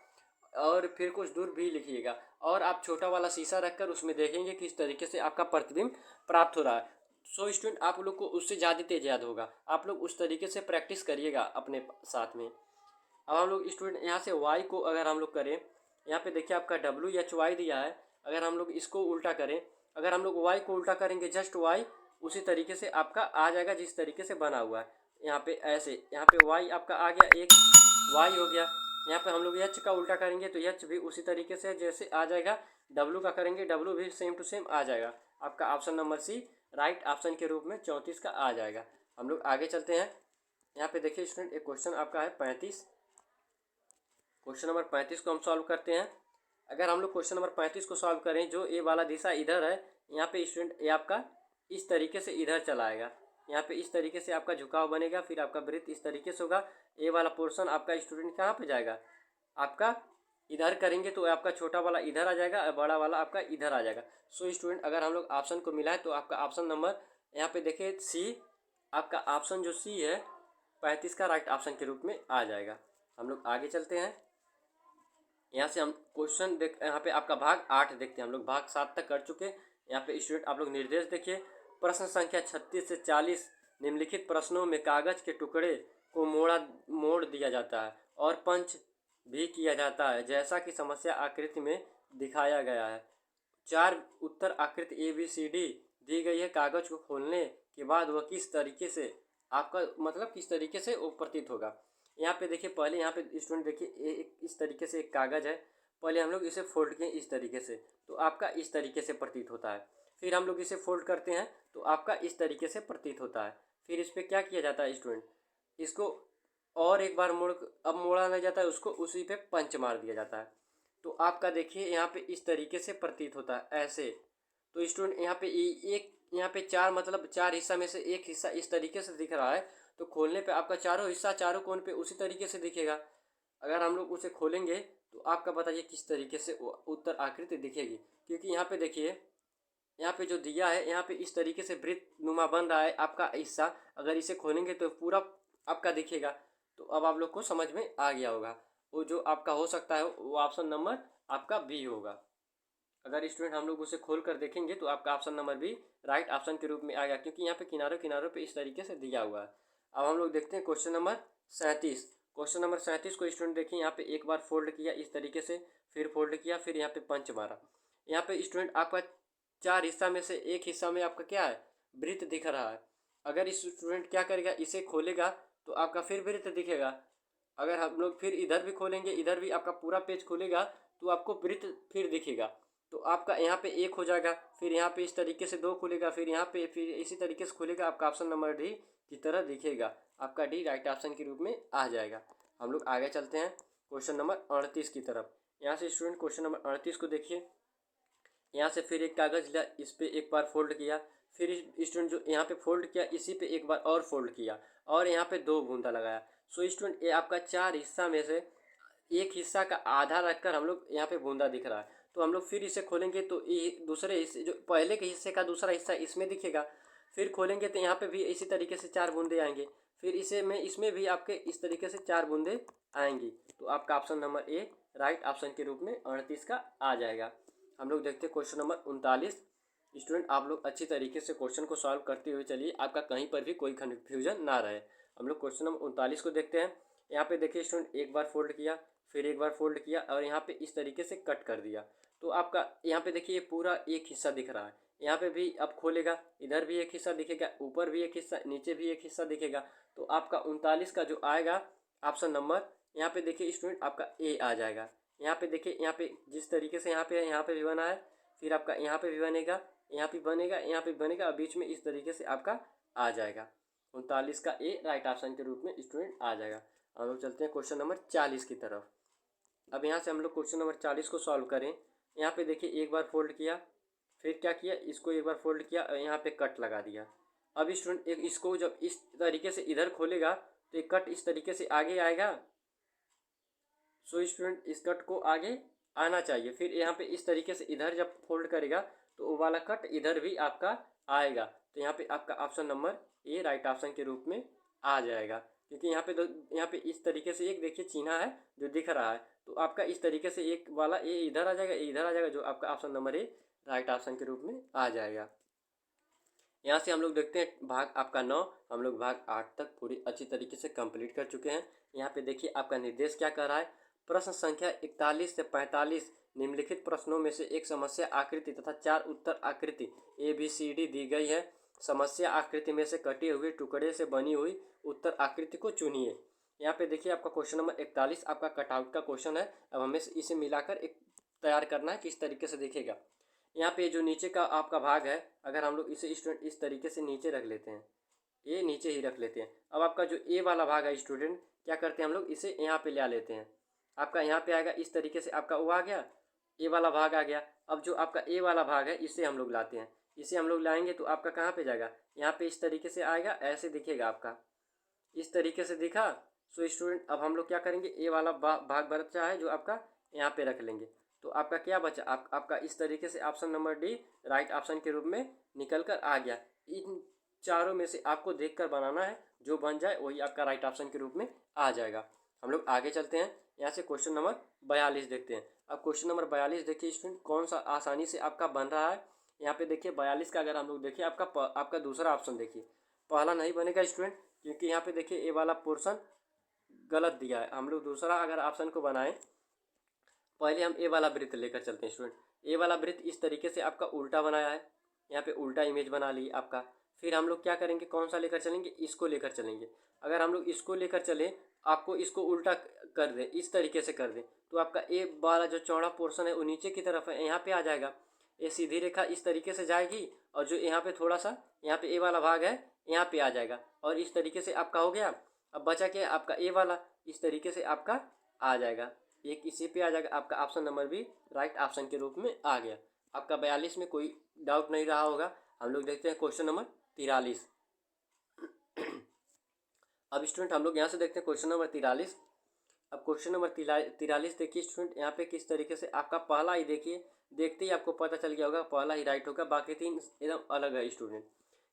और फिर कुछ दूर भी लिखिएगा, और आप छोटा वाला शीशा रखकर उसमें देखेंगे किस तरीके से आपका प्रतिबिंब प्राप्त हो रहा है। सो स्टूडेंट आप लोग को उससे ज़्यादा तेज याद होगा। आप लोग उस तरीके से प्रैक्टिस करिएगा अपने साथ में। अब हम लोग स्टूडेंट यहाँ से y को अगर हम लोग करें, यहाँ पे देखिए आपका WHY दिया है। अगर हम लोग इसको उल्टा करें, अगर हम लोग y को उल्टा करेंगे जस्ट y उसी तरीके से आपका आ जाएगा जिस तरीके से बना हुआ है। यहाँ पे ऐसे, यहाँ पे y आपका आ गया, एक y हो गया। यहाँ पे हम लोग h का उल्टा करेंगे तो h भी उसी तरीके से जैसे आ जाएगा। w का करेंगे, w भी सेम टू सेम आ जाएगा। आपका option number C right option के रूप में 34 का आ जाएगा। हम लोग आगे चलते हैं। यहाँ पे देखिए स्टूडेंट एक क्वेश्चन आपका है 35। क्वेश्चन नंबर 35 को हम सॉल्व करते हैं। अगर हम लोग क्वेश्चन नंबर 35 को सॉल्व करें, जो ए वाला दिशा इधर है, यहाँ पे स्टूडेंट ये आपका इस तरीके से इधर चला आएगा। यहाँ पे इस तरीके से आपका झुकाव बनेगा, फिर आपका वृत्त इस तरीके से होगा। ए वाला पोर्शन आपका स्टूडेंट कहाँ पे जाएगा, आपका इधर करेंगे तो आपका छोटा वाला इधर आ जाएगा और बड़ा वाला आपका इधर आ जाएगा। सो स्टूडेंट अगर हम लोग ऑप्शन को मिलाए तो आपका ऑप्शन नंबर यहाँ पे देखिए सी, आपका ऑप्शन जो सी है 35 का राइट ऑप्शन के रूप में आ जाएगा। हम लोग आगे चलते हैं। यहाँ से हम क्वेश्चन देख, यहाँ पे आपका भाग 8 देखते हैं। हम लोग भाग 7 तक कर चुके हैं। यहाँ पे स्टूडेंट आप लोग निर्देश देखिए। प्रश्न संख्या 36 से 40 निम्नलिखित प्रश्नों में कागज के टुकड़े को मोड़ दिया जाता है और पंच भी किया जाता है जैसा कि समस्या आकृति में दिखाया गया है। 4 उत्तर आकृति ABCD दी गई है। कागज को खोलने के बाद वह किस तरीके से, आपका मतलब किस तरीके से वो प्रतीत होगा। यहाँ पे देखिए, पहले यहाँ पे स्टूडेंट देखिए इस तरीके से एक कागज़ है। पहले हम लोग इसे फोल्ड किए इस तरीके से, तो आपका इस तरीके से प्रतीत होता है। फिर हम लोग इसे फोल्ड करते हैं तो आपका इस तरीके से प्रतीत होता है। फिर इस पर क्या किया जाता है स्टूडेंट, इसको और एक बार अब मोड़ा नहीं जाता है, उसको उसी पे पंच मार दिया जाता है। तो आपका देखिए यहाँ पे इस तरीके से प्रतीत होता है ऐसे। तो स्टूडेंट यहाँ पे एक यहाँ पे चार मतलब चार हिस्सा में से एक हिस्सा इस तरीके से दिख रहा है, तो खोलने पे आपका चारों हिस्सा चारों कोण पे उसी तरीके से दिखेगा। अगर हम लोग उसे खोलेंगे तो आपका बताइए किस तरीके से उत्तर आकृति दिखेगी। क्योंकि यहाँ पे देखिए, यहाँ पे जो दिया है यहाँ पे इस तरीके से वृत्त नुमा बन रहा है आपका हिस्सा। अगर इसे खोलेंगे तो पूरा आपका दिखेगा। तो अब आप लोग को समझ में आ गया होगा। वो जो आपका हो सकता है वो ऑप्शन नंबर आपका बी होगा। अगर स्टूडेंट हम लोग उसे खोल कर देखेंगे तो आपका option number B right option के रूप में आ गया, क्योंकि यहाँ पे किनारों किनारों पे इस तरीके से दिया हुआ है। अब हम लोग देखते हैं क्वेश्चन नंबर 37। क्वेश्चन नंबर 37 को स्टूडेंट देखिए, यहाँ पे एक बार फोल्ड किया इस तरीके से, फिर फोल्ड किया, फिर यहाँ पे पंच मारा। यहाँ पे स्टूडेंट आपका चार हिस्सा में से एक हिस्सा में आपका क्या है, वृत्त दिख रहा है। अगर इस स्टूडेंट क्या करेगा, इसे खोलेगा तो आपका फिर वृत्त दिखेगा। अगर हम लोग फिर इधर भी खोलेंगे, इधर भी आपका पूरा पेज खोलेगा तो आपको वृत्त फिर दिखेगा। तो आपका यहाँ पे एक हो जाएगा, फिर यहाँ पे इस तरीके से दो खुलेगा, फिर यहाँ पे फिर इसी तरीके से खुलेगा। आपका ऑप्शन नंबर डी की तरह दिखेगा। आपका डी राइट ऑप्शन के रूप में आ जाएगा। हम लोग आगे चलते हैं क्वेश्चन नंबर 38 की तरफ। यहाँ से स्टूडेंट क्वेश्चन नंबर 38 को देखिए, यहाँ से फिर एक कागज़ लिया, इस पर एक बार फोल्ड किया, फिर स्टूडेंट जो यहाँ पे फोल्ड किया इसी पे एक बार और फोल्ड किया और यहाँ पे दो बूंदा लगाया। सो स्टूडेंट ये आपका चार हिस्सा में से एक हिस्सा का आधा रखकर हम लोग यहाँ पे बूंदा दिख रहा है। तो हम लोग फिर इसे खोलेंगे तो ये दूसरे हिस्से जो पहले के हिस्से का दूसरा हिस्सा इसमें दिखेगा। फिर खोलेंगे तो यहाँ पे भी इसी तरीके से चार बूंदे आएंगे, फिर इसमें भी आपके इस तरीके से चार बूंदे आएंगी। तो आपका option number A right option के रूप में 38 का आ जाएगा। हम लोग देखते हैं क्वेश्चन नंबर 39। स्टूडेंट आप लोग अच्छी तरीके से क्वेश्चन को सॉल्व करते हुए चलिए, आपका कहीं पर भी कोई कन्फ्यूजन ना रहे। हम लोग क्वेश्चन नंबर 39 को देखते हैं। यहाँ पे देखिए स्टूडेंट एक बार फोल्ड किया, फिर एक बार फोल्ड किया और यहाँ पे इस तरीके से कट कर दिया। तो आपका यहाँ पे देखिए ये पूरा एक हिस्सा दिख रहा है। यहाँ पे भी अब खोलेगा, इधर भी एक हिस्सा दिखेगा, ऊपर भी एक हिस्सा, नीचे भी एक हिस्सा दिखेगा। तो आपका 39 का जो आएगा ऑप्शन नंबर, यहाँ पे देखिए स्टूडेंट आपका ए आ जाएगा। यहाँ पे देखिए, यहाँ पे जिस तरीके से यहाँ पे है, यहाँ पे भी बना है, फिर आपका यहाँ पे भी बनेगा, यहाँ पे बनेगा, यहाँ पे बनेगा और बीच में इस तरीके से आपका आ जाएगा। 39 का ए राइट ऑप्शन के रूप में स्टूडेंट आ जाएगा। हम लोग चलते हैं क्वेश्चन नंबर 40 की तरफ। अब यहाँ से हम लोग क्वेश्चन नंबर 40 को सॉल्व करें। यहाँ पे देखिए एक बार फोल्ड किया, फिर क्या किया, इसको एक बार फोल्ड किया और यहाँ पे कट लगा दिया। अब स्टूडेंट एक इसको जब इस तरीके से इधर खोलेगा तो एक कट इस तरीके से आगे आएगा। सो स्टूडेंट इस कट को आगे आना चाहिए। फिर यहाँ पे इस तरीके से इधर जब फोल्ड करेगा तो वो वाला कट इधर भी आपका आएगा। तो यहाँ पे आपका option number A right option के रूप में आ जाएगा। क्योंकि यहाँ पे इस तरीके से एक देखिए चिन्ह है जो दिख रहा है, तो आपका इस तरीके से एक वाला ए इधर आ जाएगा, ए इधर आ जाएगा, जो आपका option number A right option के रूप में आ जाएगा। यहाँ से हम लोग देखते हैं भाग आपका 9, हम लोग भाग 8 तक पूरी अच्छी तरीके से कंप्लीट कर चुके हैं। यहाँ पे देखिए आपका निर्देश क्या कर रहा है। प्रश्न संख्या 41 से 45 निम्नलिखित प्रश्नों में से एक समस्या आकृति तथा चार उत्तर आकृति ABCD दी गई है। समस्या आकृति में से कटे हुए टुकड़े से बनी हुई उत्तर आकृति को चुनिए। यहाँ पे देखिए आपका क्वेश्चन नंबर 41 आपका कटआउट का क्वेश्चन है। अब हमें इसे मिलाकर एक तैयार करना है किस तरीके से दिखेगा। यहाँ पे जो नीचे का आपका भाग है, अगर हम लोग इसे स्टूडेंट इस तरीके से नीचे रख लेते हैं, ये नीचे ही रख लेते हैं। अब आपका जो ए वाला भाग है स्टूडेंट क्या करते हैं, हम लोग इसे यहाँ पे ले लेते हैं। आपका यहाँ पे आएगा इस तरीके से, आपका वो आ गया, ए वाला भाग आ गया। अब जो आपका ए वाला भाग है इसे हम लोग लाते हैं, इसे हम लोग लाएंगे तो आपका कहाँ पे जाएगा, यहाँ पे इस तरीके से आएगा, ऐसे दिखेगा आपका, इस तरीके से दिखा। सो स्टूडेंट अब हम लोग क्या करेंगे, ए वाला भाग बचा है जो आपका यहाँ पे रख लेंगे। तो आपका क्या बचा, आपका इस तरीके से option number D right option के रूप में निकल कर आ गया। इन चारों में से आपको देखकर बनाना है, जो बन जाए वही आपका राइट ऑप्शन के रूप में आ जाएगा। हम लोग आगे चलते हैं। यहाँ से क्वेश्चन नंबर 42 देखते हैं। अब क्वेश्चन नंबर 42 देखिए स्टूडेंट कौन सा आसानी से आपका बन रहा है। यहाँ पे देखिए 42 का अगर हम लोग देखिए आपका दूसरा ऑप्शन देखिए, पहला नहीं बनेगा स्टूडेंट, क्योंकि यहाँ पे देखिए ए वाला पोर्शन गलत दिया है। हम लोग दूसरा अगर ऑप्शन को बनाएं, पहले हम ए वाला वृत्त लेकर चलते हैं स्टूडेंट। ए वाला वृत्त इस तरीके से आपका उल्टा बनाया है, यहाँ पे उल्टा इमेज बना ली आपका। फिर हम लोग क्या करेंगे, कौन सा लेकर चलेंगे, इसको लेकर चलेंगे। अगर हम लोग इसको लेकर चले, आपको इसको उल्टा कर दें, इस तरीके से कर दें, तो आपका ए वाला जो चौड़ा पोर्शन है वो नीचे की तरफ है, यहाँ पे आ जाएगा। ये सीधी रेखा इस तरीके से जाएगी और जो यहाँ पे थोड़ा सा यहाँ पे ए वाला भाग है यहाँ पे आ जाएगा और इस तरीके से आपका हो गया। अब बचा क्या, आपका ए वाला इस तरीके से आपका आ जाएगा। एक इसी पे आ जाएगा। आपका option number B right option के रूप में आ गया। आपका 42 में कोई डाउट नहीं रहा होगा। हम लोग देखते हैं क्वेश्चन नंबर 43। अब स्टूडेंट हम लोग यहाँ से देखते हैं क्वेश्चन नंबर 43। अब क्वेश्चन नंबर 43 देखिए स्टूडेंट, यहाँ पे किस तरीके से आपका पहला ही देखिए, देखते ही आपको पता चल गया होगा पहला ही राइट होगा, बाकी तीन एकदम अलग है स्टूडेंट।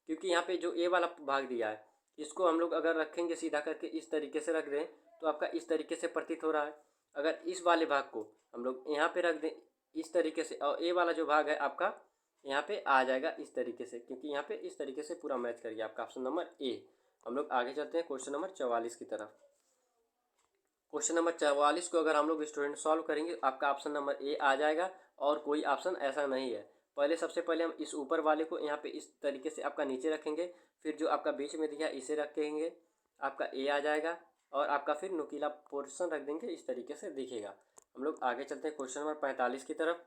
क्योंकि यहाँ पे जो ए वाला भाग दिया है इसको हम लोग अगर रखेंगे सीधा करके इस तरीके से रख दें तो आपका इस तरीके से प्रतीत हो रहा है। अगर इस वाले भाग को हम लोग यहाँ पे रख दें इस तरीके से, और ए वाला जो भाग है आपका यहाँ पे आ जाएगा इस तरीके से, क्योंकि यहाँ पे इस तरीके से पूरा मैच कर गया आपका ऑप्शन नंबर ए। हम लोग आगे चलते हैं क्वेश्चन नंबर 44 की तरफ। क्वेश्चन नंबर 44 को अगर हम लोग स्टूडेंट सॉल्व करेंगे आपका ऑप्शन नंबर ए आ जाएगा, और कोई ऑप्शन ऐसा नहीं है। पहले सबसे पहले हम इस ऊपर वाले को यहाँ पे इस तरीके से आपका नीचे रखेंगे, फिर जो आपका बीच में दिया इसे रखेंगे, आपका ए आ जाएगा, और आपका फिर नुकीला पोर्शन रख देंगे, इस तरीके से दिखेगा। हम लोग आगे चलते हैं क्वेश्चन नंबर 45 की तरफ।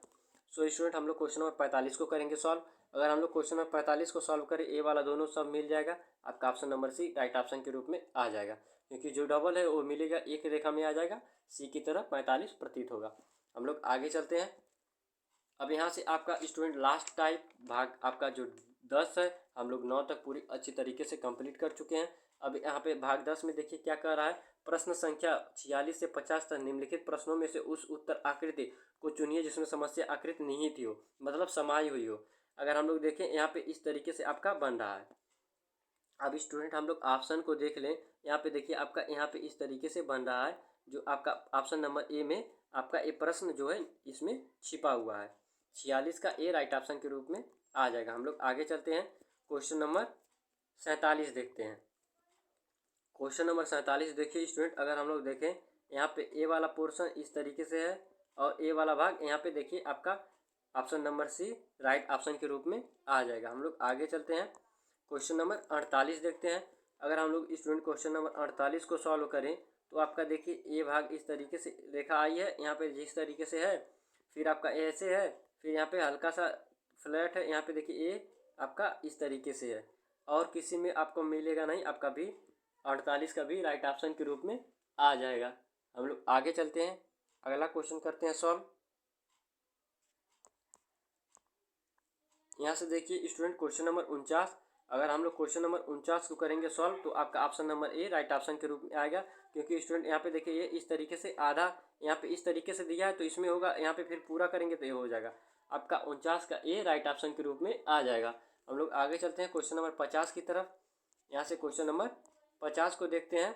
सो स्टूडेंट हम लोग क्वेश्चन नंबर 45 को करेंगे सॉल्व। अगर हम लोग क्वेश्चन नंबर 45 को सॉल्व करें ए वाला दोनों सब मिल जाएगा, आपका option number C right option के रूप में आ जाएगा, क्योंकि जो डबल है वो मिलेगा एक रेखा में आ जाएगा, सी की तरफ 45 प्रतीत होगा। हम लोग आगे चलते हैं। अब यहाँ से आपका स्टूडेंट लास्ट टाइप भाग आपका जो 10 है, हम लोग 9 तक पूरी अच्छी तरीके से कंप्लीट कर चुके हैं। अब यहाँ पे भाग 10 में देखिए क्या कर रहा है। प्रश्न संख्या 46 से 50 तक निम्नलिखित प्रश्नों में से उस उत्तर आकृति को चुनिए जिसमें समस्या आकृति निहित हो, मतलब समाई हुई हो। अगर हम लोग देखें यहाँ पे इस तरीके से आपका बन रहा है। अब स्टूडेंट हम लोग ऑप्शन को देख लें। यहाँ पे देखिए आपका यहाँ पे इस तरीके से बन रहा है, जो आपका ऑप्शन नंबर ए में आपका ये प्रश्न जो है इसमें छिपा हुआ है। 46 का ए राइट ऑप्शन के रूप में आ जाएगा। हम लोग आगे चलते हैं, क्वेश्चन नंबर 47 देखते हैं। क्वेश्चन नंबर 47 देखिए स्टूडेंट, अगर हम लोग देखें यहाँ पे ए वाला पोर्शन इस तरीके से है, और ए वाला भाग यहाँ पे देखिए आपका option number C right option के रूप में आ जाएगा। हम लोग आगे चलते हैं, क्वेश्चन नंबर 48 देखते हैं। अगर हम लोग स्टूडेंट क्वेश्चन नंबर 48 को सॉल्व करें तो आपका देखिए ए भाग इस तरीके से रेखा आई है, यहाँ पे जिस तरीके से है, फिर आपका ऐसे है, फिर यहाँ पे हल्का सा फ्लैट है, यहाँ पे देखिए ए आपका इस तरीके से है, और किसी में आपको मिलेगा नहीं, आपका भी 48 का भी राइट ऑप्शन के रूप में आ जाएगा। हम लोग आगे चलते हैं, अगला क्वेश्चन करते हैं सॉल्व। यहाँ से देखिए स्टूडेंट क्वेश्चन नंबर 49। अगर हम लोग क्वेश्चन नंबर 49 को करेंगे सॉल्व तो आपका option number A right option के रूप में आएगा, क्योंकि स्टूडेंट यहाँ पे देखिए ये इस तरीके से आधा यहाँ पे इस तरीके से दिया है तो इसमें होगा, यहाँ पे फिर पूरा करेंगे तो ये हो जाएगा। आपका 49 का ए राइट ऑप्शन के रूप में आ जाएगा। हम लोग आगे चलते हैं क्वेश्चन नंबर 50 की तरफ। यहाँ से क्वेश्चन नंबर 50 को देखते हैं।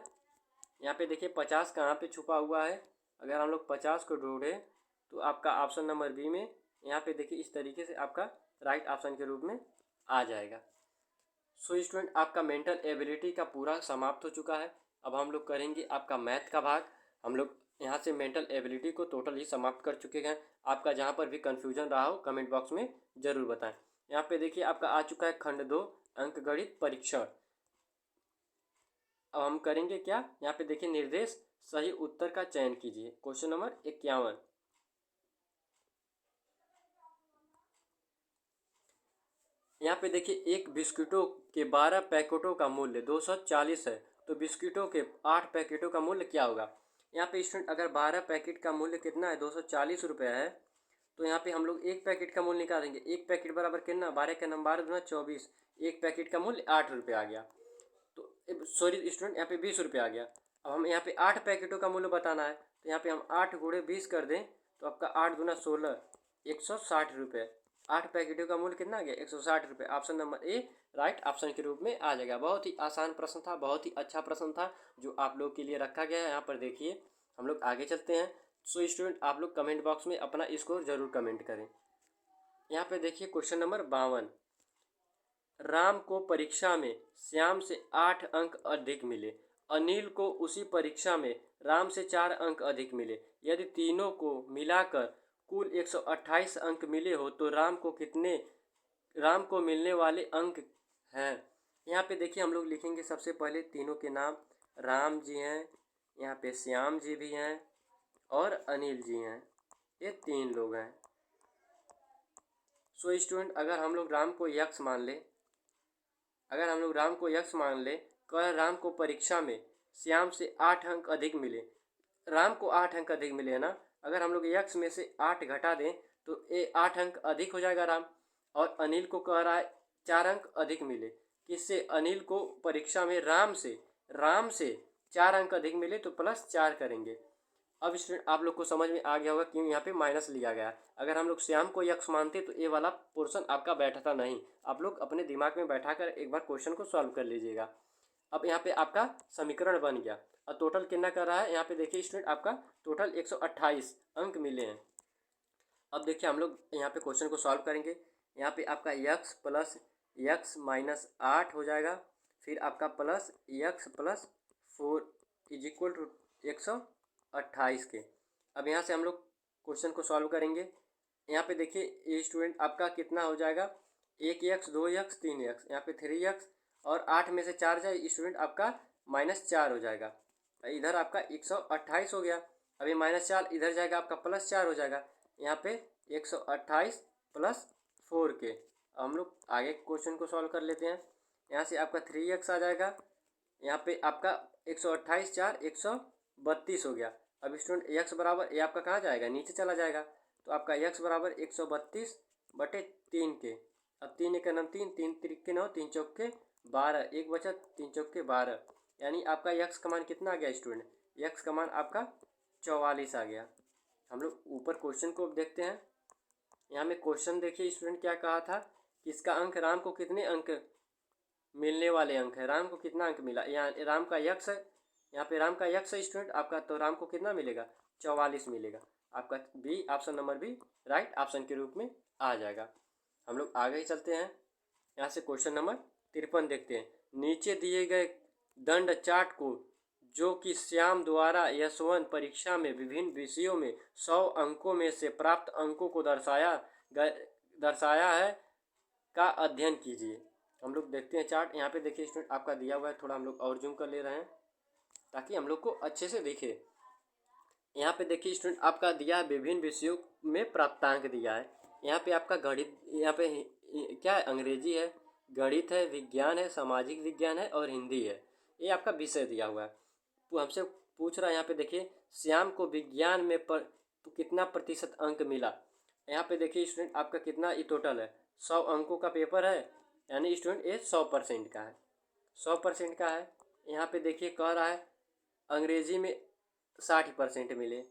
यहाँ पे देखिए 50 कहाँ पे छुपा हुआ है। अगर हम लोग 50 को ढूंढें तो आपका ऑप्शन नंबर बी में यहाँ पे देखिए इस तरीके से आपका राइट ऑप्शन के रूप में आ जाएगा। सो स्टूडेंट आपका मेंटल एबिलिटी का पूरा समाप्त हो चुका है। अब हम लोग करेंगे आपका मैथ का भाग। हम लोग यहाँ से मेंटल एबिलिटी को टोटल ही समाप्त कर चुके हैं। आपका जहाँ पर भी कन्फ्यूजन रहा हो कमेंट बॉक्स में ज़रूर बताएं। यहाँ पे देखिए आपका आ चुका है खंड 2 अंकगणित परीक्षण। अब हम करेंगे क्या, यहाँ पे देखिए निर्देश सही उत्तर का चयन कीजिए। Question number 51। यहाँ पे देखिए एक बिस्कुटों के 12 पैकेटों का मूल्य 240 है, तो बिस्कुटों के 8 पैकेटों का मूल्य क्या होगा। यहाँ पे स्टूडेंट अगर 12 पैकेट का मूल्य कितना है 240 रुपये है, तो यहाँ पे हम लोग एक पैकेट का मूल्य निकालेंगे। एक पैकेट बराबर कितना, 12 का नंबर 24, एक पैकेट का मूल्य 8 रुपये आ गया। तो सॉरी स्टूडेंट यहाँ पे 20 रुपये आ गया। अब हम यहाँ पे 8 पैकेटों का मूल्य बताना है, तो यहाँ पे हम 8 गुणे 20 कर दें तो आपका 8 दूना 16, 160 रुपये। 8 पैकेटों का मूल्य कितना आ गया 160 रुपये। Option number A right option के रूप में आ जाएगा। बहुत ही आसान प्रश्न था, बहुत ही अच्छा प्रश्न था जो आप लोग के लिए रखा गया है। यहाँ पर देखिए हम लोग आगे चलते हैं। सो स्टूडेंट आप लोग कमेंट बॉक्स में अपना स्कोर जरूर कमेंट करें। यहाँ पे देखिए क्वेश्चन नंबर 52। राम को परीक्षा में श्याम से 8 अंक अधिक मिले, अनिल को उसी परीक्षा में राम से 4 अंक अधिक मिले। यदि तीनों को मिलाकर कुल 128 अंक मिले हो तो राम को मिलने वाले अंक हैं। यहाँ पे देखिए हम लोग लिखेंगे सबसे पहले तीनों के नाम। राम जी हैं, यहाँ पे श्याम जी भी हैं और अनिल जी हैं, ये 3 लोग हैं। सो स्टूडेंट अगर हम लोग राम को यक्ष मान ले, कल राम को परीक्षा में श्याम से 8 अंक अधिक मिले। राम को 8 अंक अधिक मिले हैं ना, अगर हम लोग यक्स में से 8 घटा दें तो ये 8 अंक अधिक हो जाएगा राम। और अनिल को कह रहा है 4 अंक अधिक मिले, किससे? अनिल को परीक्षा में राम से 4 अंक अधिक मिले तो +4 करेंगे। अब स्टूडेंट आप लोग को समझ में आ गया होगा क्यों यहाँ पे माइनस लिया गया। अगर हम लोग श्याम को यक्स मानते तो ये वाला पोर्शन आपका बैठता नहीं। आप लोग अपने दिमाग में बैठाकर एक बार क्वेश्चन को सॉल्व कर लीजिएगा। अब यहाँ पे आपका समीकरण बन गया और टोटल कितना कर रहा है, यहाँ पे देखिए स्टूडेंट आपका टोटल 128 अंक मिले हैं। अब देखिए हम लोग यहाँ पे क्वेश्चन को सॉल्व करेंगे। यहाँ पे आपका यक्स प्लस यक्स माइनस 8 हो जाएगा, फिर आपका plus x plus 4 is equal to 128 के। अब यहाँ से हम लोग क्वेश्चन को सॉल्व करेंगे। यहाँ पे देखिए ये स्टूडेंट आपका कितना हो जाएगा, 1 यक्स 2 यक्स 3 यक्स, यहाँ पे 3 यक्स और 8 में से 4 जाए स्टूडेंट आपका -4 हो जाएगा। इधर आपका 128 हो गया। अभी -4 इधर जाएगा आपका +4 हो जाएगा। यहाँ पे 128 + 4 के। अब हम लोग आगे क्वेश्चन को सॉल्व कर लेते हैं। यहाँ से आपका 3x आ जाएगा। यहाँ पे आपका 128 4 132 हो गया। अब स्टूडेंट x बराबर ये आपका कहाँ जाएगा, नीचे चला जाएगा। तो आपका x बराबर 132/3 के। अब 3 1 9 3 3 3 9 3 चौके 12, एक बचा 3 चौके 12, यानी आपका x का मान कितना आ गया स्टूडेंट, x का मान आपका 44 आ गया। हम लोग ऊपर क्वेश्चन को देखते हैं। यहाँ में क्वेश्चन देखिए स्टूडेंट क्या कहा था कि इसका अंक राम को कितने अंक मिलने वाले अंक है, राम को कितना अंक मिला। यहाँ राम का यक्स है, यहाँ पे राम का यक्स है स्टूडेंट आपका, तो राम को कितना मिलेगा, 44 मिलेगा। आपका B option number B right option के रूप में आ जाएगा। हम लोग आगे ही चलते हैं। यहाँ से क्वेश्चन नंबर 53 देखते हैं। नीचे दिए गए दंड चार्ट को जो कि श्याम द्वारा यशवंत परीक्षा में विभिन्न विषयों में 100 अंकों में से प्राप्त अंकों को दर्शाया है का अध्ययन कीजिए। हम लोग देखते हैं चार्ट। यहाँ पे देखिए स्टूडेंट आपका दिया हुआ है, थोड़ा हम लोग और जूम कर ले रहे हैं ताकि हम लोग को अच्छे से दिखे। यहाँ पे देखिए स्टूडेंट आपका दिया है विभिन्न विषयों में प्राप्तांक दिया है। यहाँ पे आपका गणित, यहाँ पे क्या है, अंग्रेजी है, गणित है, विज्ञान है, सामाजिक विज्ञान है और हिंदी है। ये आपका विषय दिया हुआ है। वो हमसे पूछ रहा है, यहाँ पे देखिए श्याम को विज्ञान में कितना प्रतिशत अंक मिला। यहाँ पे देखिए स्टूडेंट आपका कितना ये टोटल है, 100 अंकों का पेपर है, यानी स्टूडेंट ये 100% का है, 100% का है। यहाँ पे देखिए कह रहा है अंग्रेजी में 60% मिले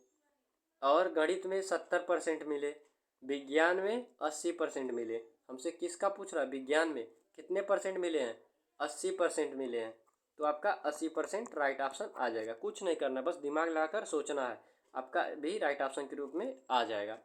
और गणित में 70% मिले, विज्ञान में 80% मिले। हमसे किसका पूछ रहा है, विज्ञान में कितने परसेंट मिले हैं, 80% मिले हैं। तो आपका 80% राइट ऑप्शन आ जाएगा। कुछ नहीं करना, बस दिमाग लगाकर सोचना है, आपका भी राइट ऑप्शन के रूप में आ जाएगा।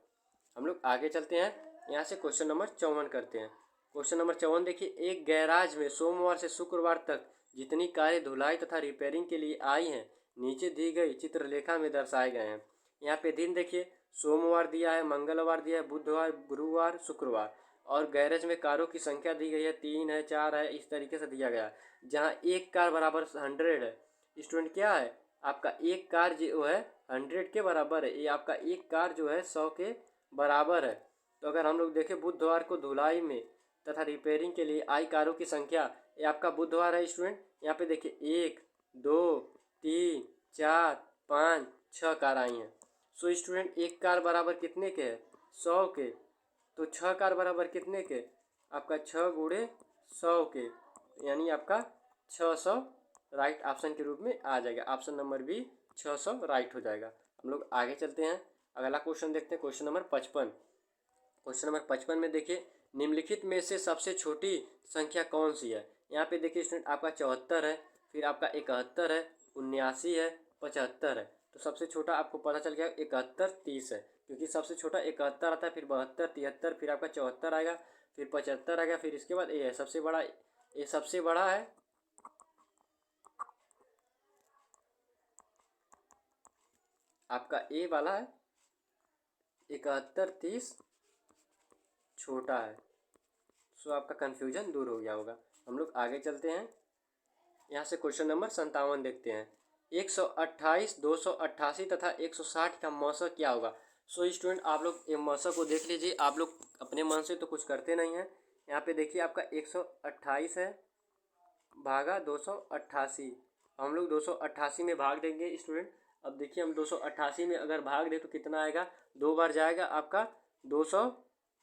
हम लोग आगे चलते हैं। यहाँ से क्वेश्चन नंबर 54 करते हैं। क्वेश्चन नंबर 54 देखिए, एक गैराज में सोमवार से शुक्रवार तक जितनी कारें धुलाई तथा रिपेयरिंग के लिए आई हैं नीचे दी गई चित्रलेखा में दर्शाए गए हैं। यहाँ पे दिन देखिए सोमवार दिया है, मंगलवार दिया है, बुधवार, गुरुवार, शुक्रवार, और गैरेज में कारों की संख्या दी गई है, 3 है, 4 है, इस तरीके से दिया गया है। जहाँ एक कार बराबर 100 है स्टूडेंट, क्या है आपका एक कार जो है 100 के बराबर है, ये आपका एक कार जो है 100 के बराबर है। तो अगर हम लोग देखें बुधवार को धुलाई में तथा रिपेयरिंग के लिए आई कारों की संख्या, ये आपका बुधवार है स्टूडेंट। यहाँ पे देखिए 1 2 3 4 5 6 कार आई हैं। सो स्टूडेंट एक कार बराबर कितने के है, 100 के। तो 6 कार बराबर कितने के, आपका 6 गुणे 100 के, यानी आपका 600 राइट ऑप्शन के रूप में आ जाएगा। ऑप्शन नंबर बी 600 राइट हो जाएगा। हम लोग आगे चलते हैं, अगला क्वेश्चन देखते हैं। Question number 55। क्वेश्चन नंबर 55 में देखिए निम्नलिखित में से सबसे छोटी संख्या कौन सी है। यहाँ पे देखिए स्टूडेंट आपका 74 है, फिर आपका 71 है, 79 है, 75 है। तो सबसे छोटा आपको पता चल गया 71 30 है, क्योंकि सबसे छोटा 71 आता है, फिर 72 73, फिर आपका 74 आएगा, फिर 75 आएगा, फिर इसके बाद ये है सबसे बड़ा, ये सबसे बड़ा है। आपका ए वाला है 71 30 छोटा है। सो आपका कन्फ्यूजन दूर हो गया होगा। हम लोग आगे चलते हैं। यहाँ से क्वेश्चन नंबर 57 देखते हैं। 128 288 तथा 160 का मौसक क्या होगा। सो स्टूडेंट आप लोग ये मौसक को देख लीजिए, आप लोग अपने मन से तो कुछ करते नहीं हैं। यहाँ पे देखिए आपका 128 है भागा 288, हम लोग 288 में भाग देंगे स्टूडेंट, अब देखिए हम 288 में अगर भाग दे तो कितना आएगा, 2 बार जाएगा आपका 200,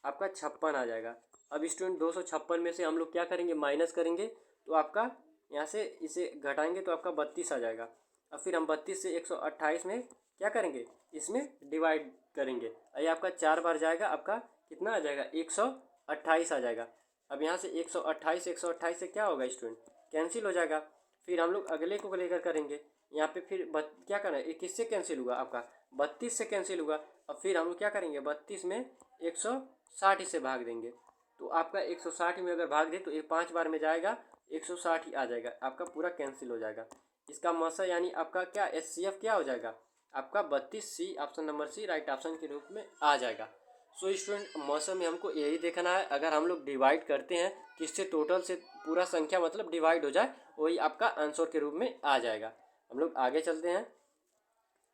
आपका 56 आ जाएगा। अब स्टूडेंट 256 में से हम लोग क्या करेंगे, माइनस करेंगे, तो आपका यहाँ से इसे घटाएंगे तो आपका 32 आ जाएगा। अब फिर हम 32 से 128 में क्या करेंगे, इसमें डिवाइड करेंगे, ये आपका 4 बार जाएगा, आपका कितना आ जाएगा, 128 आ जाएगा। अब यहाँ से 128 से क्या होगा स्टूडेंट, कैंसिल हो जाएगा। फिर हम लोग अगले को लेकर करेंगे, यहाँ पे फिर क्या करना है, किससे कैंसिल हुआ, आपका 32 से कैंसिल हुआ। अब फिर हम लोग क्या करेंगे, 32 में 160 से भाग देंगे, तो आपका 160 में अगर भाग दे तो ये 5 बार में जाएगा, 160 ही आ जाएगा, आपका पूरा कैंसिल हो जाएगा। इसका मसा यानी आपका क्या HCF क्या हो जाएगा, आपका 32C, option number C right option के रूप में आ जाएगा। सो स्टूडेंट मौसम में हमको यही देखना है, अगर हम लोग डिवाइड करते हैं किससे, टोटल से पूरा संख्या मतलब डिवाइड हो जाए, वही आपका आंसर के रूप में आ जाएगा। हम लोग आगे चलते हैं,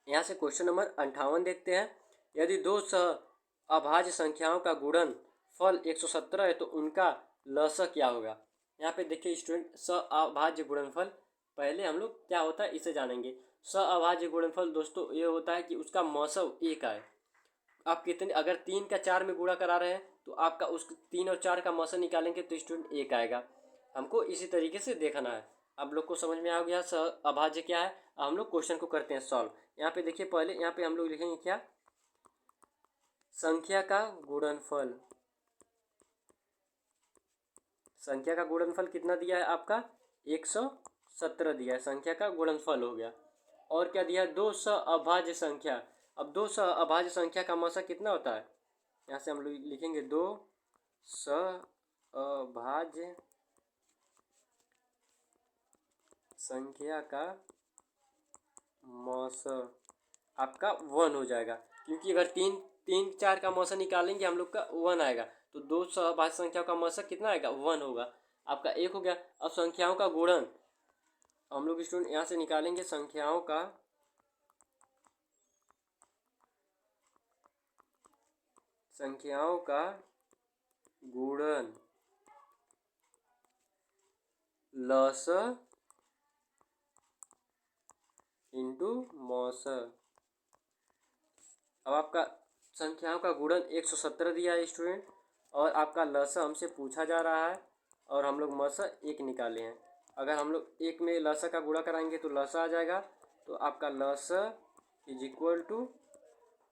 यहाँ से क्वेश्चन नंबर 58 देखते हैं। यदि दो अभाज्य संख्याओं का गुणन फल 117 है तो उनका लसक क्या होगा। यहाँ पे देखिए स्टूडेंट, अभाज्य गुणनफल, पहले हम लोग क्या होता है इसे जानेंगे। अभाज्य गुणनफल दोस्तों ये होता है कि उसका मौसम एक आए। आप कितने, अगर 3 का 4 में गुणा करा रहे हैं तो आपका उस 3 और 4 का मौसम निकालेंगे तो स्टूडेंट एक आएगा। हमको इसी तरीके से देखना है। आप लोग को समझ में आ गया अभाज्य क्या है। हम लोग क्वेश्चन को करते हैं सॉल्व। यहाँ पे देखिए, पहले यहाँ पे हम लोग लिखेंगे क्या, संख्या का गुणनफल। संख्या का गुणनफल कितना दिया है आपका, 117 दिया है, संख्या का गुणनफल हो गया। और क्या दिया है, 2 अभाज्य संख्या। अब 2 अभाज्य संख्या का मौसा कितना होता है, यहाँ से हम लोग लिखेंगे 2 अभाज्य संख्या का मौसा आपका 1 हो जाएगा, क्योंकि अगर 3 4 का मौसा निकालेंगे हम लोग का 1 आएगा, तो 2 अभाज्य संख्याओं का मौसा कितना आएगा, 1 होगा, आपका 1 हो गया। अब संख्याओं का गुणन हम लोग स्टूडेंट यहाँ से निकालेंगे, संख्याओं का गुणन लस इंटू मौस। अब आपका संख्याओं का गुणन 117 दिया है स्टूडेंट, और आपका लस हमसे पूछा जा रहा है, और हम लोग मस 1 निकाले हैं। अगर हम लोग 1 में लस का गुणा कराएंगे तो लस आ जाएगा, तो आपका लस इज इक्वल टू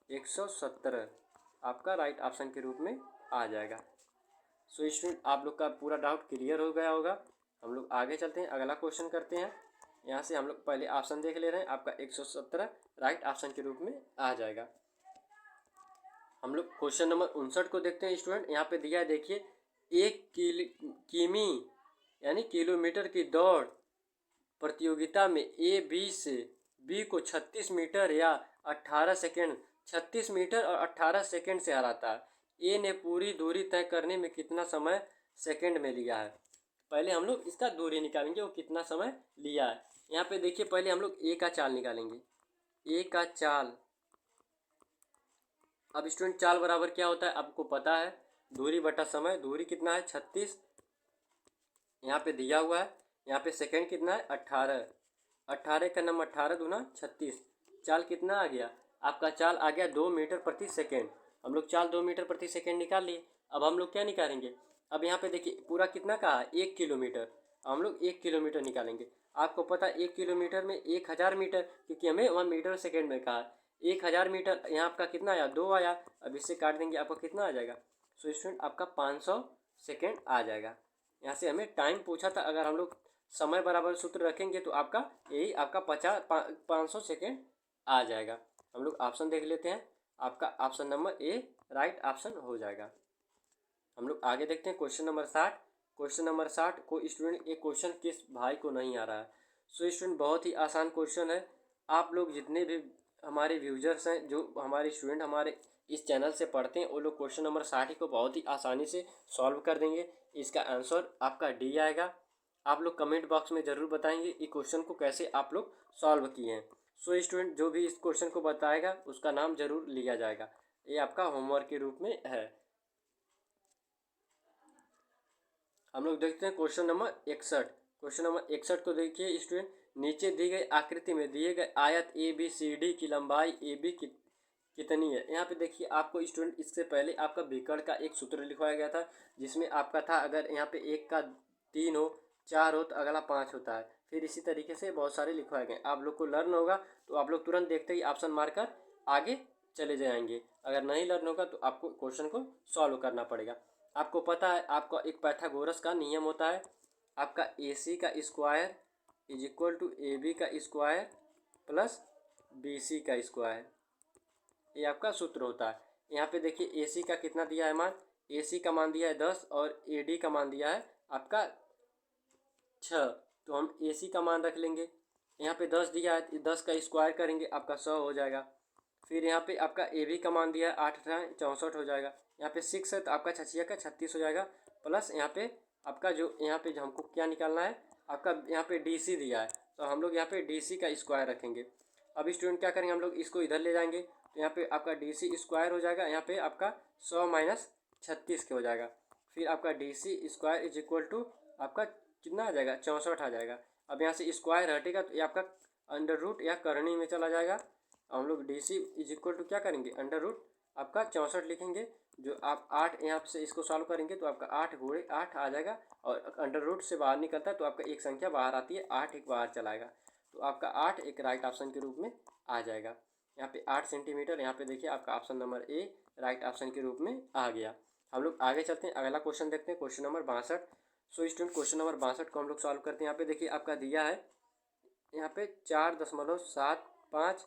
117 आपका राइट ऑप्शन के रूप में आ जाएगा। सो स्टूडेंट आप लोग का पूरा डाउट क्लियर हो गया होगा। हम लोग आगे चलते हैं, अगला क्वेश्चन करते हैं। यहाँ से हम लोग पहले ऑप्शन देख ले रहे हैं, आपका 117 राइट ऑप्शन के रूप में आ जाएगा। हम लोग क्वेश्चन नंबर 59 को देखते हैं स्टूडेंट। यहाँ पे दिया है देखिए, 1 किमी यानी किलोमीटर की दौड़ प्रतियोगिता में A से B को 36 मीटर या 18 सेकेंड, 36 मीटर और 18 सेकेंड से हराता है। A ने पूरी दूरी तय करने में कितना समय सेकेंड में लिया है। पहले हम लोग इसका दूरी निकालेंगे, वो कितना समय लिया है। यहाँ पे देखिए, पहले हम लोग A का चाल निकालेंगे। A का चाल, अब स्टूडेंट चाल बराबर क्या होता है आपको पता है, दूरी बटा समय। दूरी कितना है, 36, यहाँ पे दिया हुआ है। यहाँ पे सेकेंड कितना है, 18, 18 का नंबर 18 दूना 36। चाल कितना आ गया, आपका चाल आ गया 2 मीटर प्रति सेकेंड। हम लोग चाल 2 मीटर प्रति सेकेंड निकाल लिए। अब हम लोग क्या निकालेंगे, अब यहाँ पे देखिए पूरा कितना कहा है, 1 किलोमीटर। हम लोग 1 किलोमीटर निकालेंगे। आपको पता है 1 किलोमीटर में 1000 मीटर, क्योंकि हमें 1 मीटर सेकेंड में कहा है। 1000 मीटर यहाँ आपका कितना आया, 2 आया। अब इससे काट देंगे, आपका कितना आ जाएगा। सो स्टूडेंट आपका 500 सेकेंड आ जाएगा। यहाँ से हमें टाइम पूछा था, अगर हम लोग समय बराबर सूत्र रखेंगे तो आपका यही आपका 500 सेकेंड आ जाएगा। हम लोग ऑप्शन देख लेते हैं, आपका option number A right option हो जाएगा। हम लोग आगे देखते हैं क्वेश्चन नंबर 60। क्वेश्चन नंबर 60 को स्टूडेंट, एक क्वेश्चन किस भाई को नहीं आ रहा है। सो स्टूडेंट बहुत ही आसान क्वेश्चन है। आप लोग जितने भी हमारे व्यूजर्स हैं, जो हमारे स्टूडेंट हमारे इस चैनल से पढ़ते हैं, वो लोग क्वेश्चन नंबर 60 को बहुत ही आसानी से सॉल्व कर देंगे। इसका आंसर आपका डी आएगा। आप लोग कमेंट बॉक्स में ज़रूर बताएंगे इस क्वेश्चन को कैसे आप लोग सॉल्व किए हैं। सो स्टूडेंट जो भी इस क्वेश्चन को बताएगा उसका नाम जरूर लिया जाएगा। ये आपका होमवर्क के रूप में है। हम लोग देखते हैं क्वेश्चन नंबर 61। क्वेश्चन नंबर 61 को देखिए स्टूडेंट, नीचे दी गई आकृति में दिए गए आयत ए बी सी डी की लंबाई ए बी कितनी है। यहाँ पे देखिए आपको स्टूडेंट इससे पहले आपका विकर्ण का एक सूत्र लिखवाया गया था, जिसमें आपका था अगर यहाँ पे एक का 3 हो, 4 हो तो अगला 5 होता है। फिर इसी तरीके से बहुत सारे लिखवाए गए। आप लोग को लर्न होगा तो आप लोग तुरंत देखते ही ऑप्शन मारकर आगे चले जाएंगे। अगर नहीं लर्न होगा तो आपको क्वेश्चन को सॉल्व करना पड़ेगा। आपको पता है आपका एक पाइथागोरस का नियम होता है, आपका ए सी का square is equal to A B का स्क्वायर प्लस बी सी का स्क्वायर, ये आपका सूत्र होता है। यहाँ पे देखिए ए सी का कितना दिया है मान, ए सी का मान दिया है 10 और ए डी का मान दिया है आपका 6, तो हम ए सी का मान रख लेंगे। यहाँ पे 10 दिया है, 10 का स्क्वायर करेंगे आपका 100 हो जाएगा। फिर यहाँ पे आपका ए बी का मान दिया है 8 64 हो जाएगा। यहाँ पे 6 है तो आपका 6 का 36 हो जाएगा, प्लस यहाँ पे आपका जो यहाँ पे हमको क्या निकालना है, आपका यहाँ पे डी सी दिया है तो हम लोग यहाँ पे डी सी का स्क्वायर रखेंगे। अब स्टूडेंट क्या करेंगे, हम लोग इसको इधर ले जाएंगे तो यहाँ पे आपका डी सी स्क्वायर हो जाएगा, यहाँ पे आपका 100 माइनस 36 के हो जाएगा। फिर आपका D C square is equal to आपका कितना आ जाएगा, 64 आ जाएगा। अब यहाँ से स्क्वायर हटेगा तो ये आपका अंडर रूट या करनी में चला जाएगा। हम लोग D C is equal to क्या करेंगे, अंडर रूट आपका 64 लिखेंगे। जो आप 8 यहाँ से इसको सॉल्व करेंगे तो आपका 8 गुणे 8 आ जाएगा, और अंडर रूट से बाहर निकलता है तो आपका एक संख्या बाहर आती है, 8 एक बाहर चलाएगा तो आपका 8 एक राइट ऑप्शन के रूप में आ जाएगा। यहाँ पे 8 सेंटीमीटर, यहाँ पे देखिए आपका option number A right option के रूप में आ गया। हम लोग आगे चलते हैं, अगला क्वेश्चन देखते हैं, question number 62। So student question number 62 को हम लोग सॉल्व करते हैं। यहाँ पे देखिए आपका दिया है यहाँ पे 4.75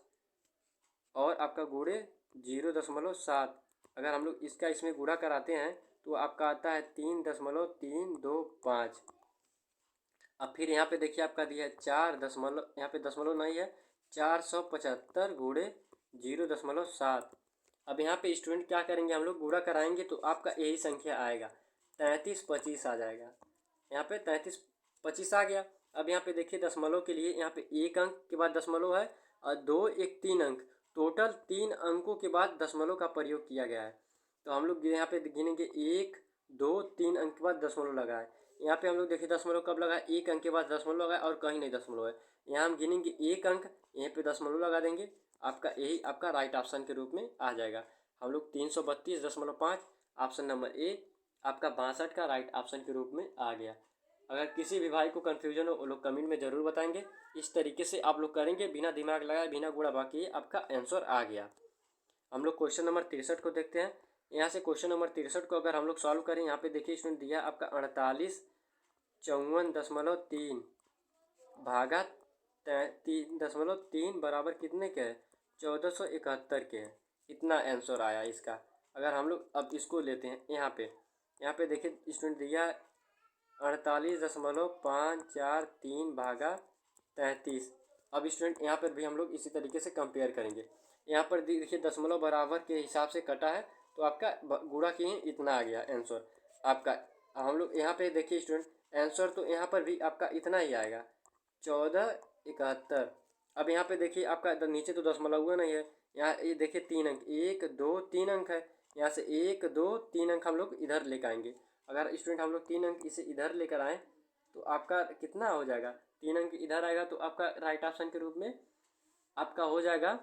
और आपका गुणे 0.7। अगर हम लोग इसका इसमें गुणा कराते हैं तो आपका आता है 3.325। अब फिर यहाँ पे देखिए आपका दिया है 4 दशमलव, यहाँ पे दशमलव नहीं है, 475 गुणे 0.7। अब यहाँ पे स्टूडेंट क्या करेंगे, हम लोग गुणा कराएंगे तो आपका यही संख्या आएगा, 3325 आ जाएगा। यहाँ पे 3325 आ गया। अब यहाँ पे देखिए दशमलव के लिए यहाँ पे एक अंक के बाद दशमलव है और 2 एक 3 अंक, टोटल 3 अंकों के बाद दशमलव का प्रयोग किया गया है। तो हम लोग यहाँ पे गिनेंगे 1 2 3 अंक के बाद दशमलव लगा है। यहाँ पे हम लोग देखिए दशमलव कब लगा है, एक अंक के बाद दशमलव लगा है और कहीं नहीं दशमलव है। यहाँ हम गिनेंगे एक अंक, यहाँ पे दशमलव लगा देंगे, आपका यही आपका राइट ऑप्शन के रूप में आ जाएगा। हम लोग 332.5 ऑप्शन नंबर ए आपका 62 का राइट ऑप्शन के रूप में आ गया। अगर किसी भी भाई को कन्फ्यूजन हो वो लोग कमेंट में ज़रूर बताएंगे। इस तरीके से आप लोग करेंगे, बिना दिमाग लगाए बिना गुणा बाकी आपका आंसर आ गया। हम लोग क्वेश्चन नंबर 63 को देखते हैं। यहाँ से क्वेश्चन नंबर 63 को अगर हम लोग सॉल्व करें, यहाँ पे देखिए इसमें दिया आपका 4854.3 भागा 3.3 बराबर कितने के है, 1471 के है। इतना आंसर आया इसका। अगर हम लोग अब इसको लेते हैं यहाँ पे देखिए स्टूडेंट दिया 48.543 भागा 33। अब स्टूडेंट यहाँ पर भी हम लोग इसी तरीके से कंपेयर करेंगे। यहाँ पर देखिए दशमलव बराबर के हिसाब से कटा है तो आपका गुणा किए इतना आ गया आंसर आपका। हम लोग यहाँ पे देखिए स्टूडेंट आंसर तो यहाँ पर भी आपका इतना ही आएगा, 1471। अब यहाँ पे देखिए आपका नीचे तो दशमलव हुआ नहीं है, यहाँ ये देखिए 3 अंक, 1 2 3 अंक है, यहाँ से 1 2 3 अंक हम लोग इधर लेकर आएंगे। अगर स्टूडेंट हम लोग 3 अंक इसे इधर लेकर आएँ तो आपका कितना हो जाएगा, 3 अंक इधर आएगा तो आपका राइट ऑप्शन के रूप में आपका हो जाएगा।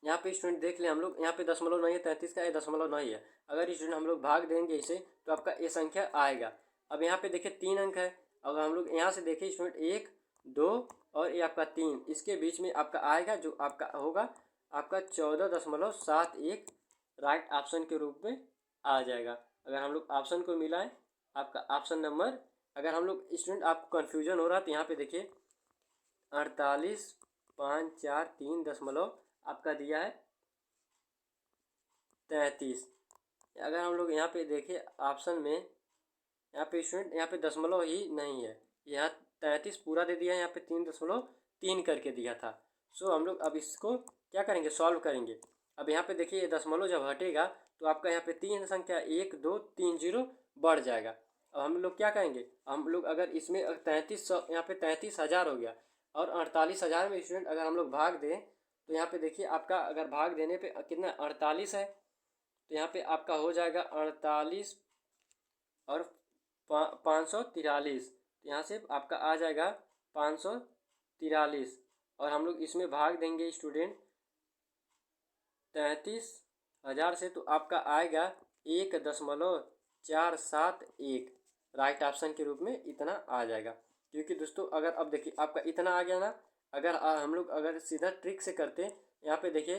यहाँ पे स्टूडेंट देख लें, हम लोग यहाँ पे दशमलव नहीं है, 33 का ये दशमलव नहीं है। अगर स्टूडेंट हम लोग भाग देंगे इसे तो आपका ये संख्या आएगा। अब यहाँ पे देखिए 3 अंक है, अगर हम लोग यहाँ से देखिए स्टूडेंट 1 2 और ये आपका 3, इसके बीच में आपका आएगा जो आपका होगा आपका 14.71 राइट ऑप्शन के रूप में आ जाएगा। अगर हम लोग ऑप्शन को मिलाएं, आपका ऑप्शन नंबर, अगर हम लोग स्टूडेंट आपको कन्फ्यूजन हो रहा है तो यहाँ पे देखिए 48.543 दशमलव आपका दिया है 33। अगर हम लोग यहाँ पे देखें ऑप्शन में, यहाँ पे स्टूडेंट यहाँ पे दशमलव ही नहीं है, यहाँ 33 पूरा दे दिया है, यहाँ पे 3.3 करके दिया था। सो हम लोग अब इसको क्या करेंगे, सॉल्व करेंगे। अब यहाँ पे देखिए दशमलव जब हटेगा तो आपका यहाँ पे 3 संख्या 1 2 3 0 बढ़ जाएगा। अब हम लोग क्या करेंगे, हम लोग अगर इसमें 3300 यहाँ पे 33,000 हो गया और 48,000 में स्टूडेंट अगर हम लोग भाग दें तो यहाँ पे देखिए आपका अगर भाग देने पे कितना 48 है तो यहाँ पे आपका हो जाएगा 48 और 543, तो यहाँ से आपका आ जाएगा 543 और हम लोग इसमें भाग देंगे स्टूडेंट 33,000 से, तो आपका आएगा 1.471 राइट ऑप्शन के रूप में इतना आ जाएगा। क्योंकि दोस्तों अगर अब देखिए आपका इतना आ गया ना, अगर हम लोग अगर सीधा ट्रिक से करते हैं, यहाँ पे देखिए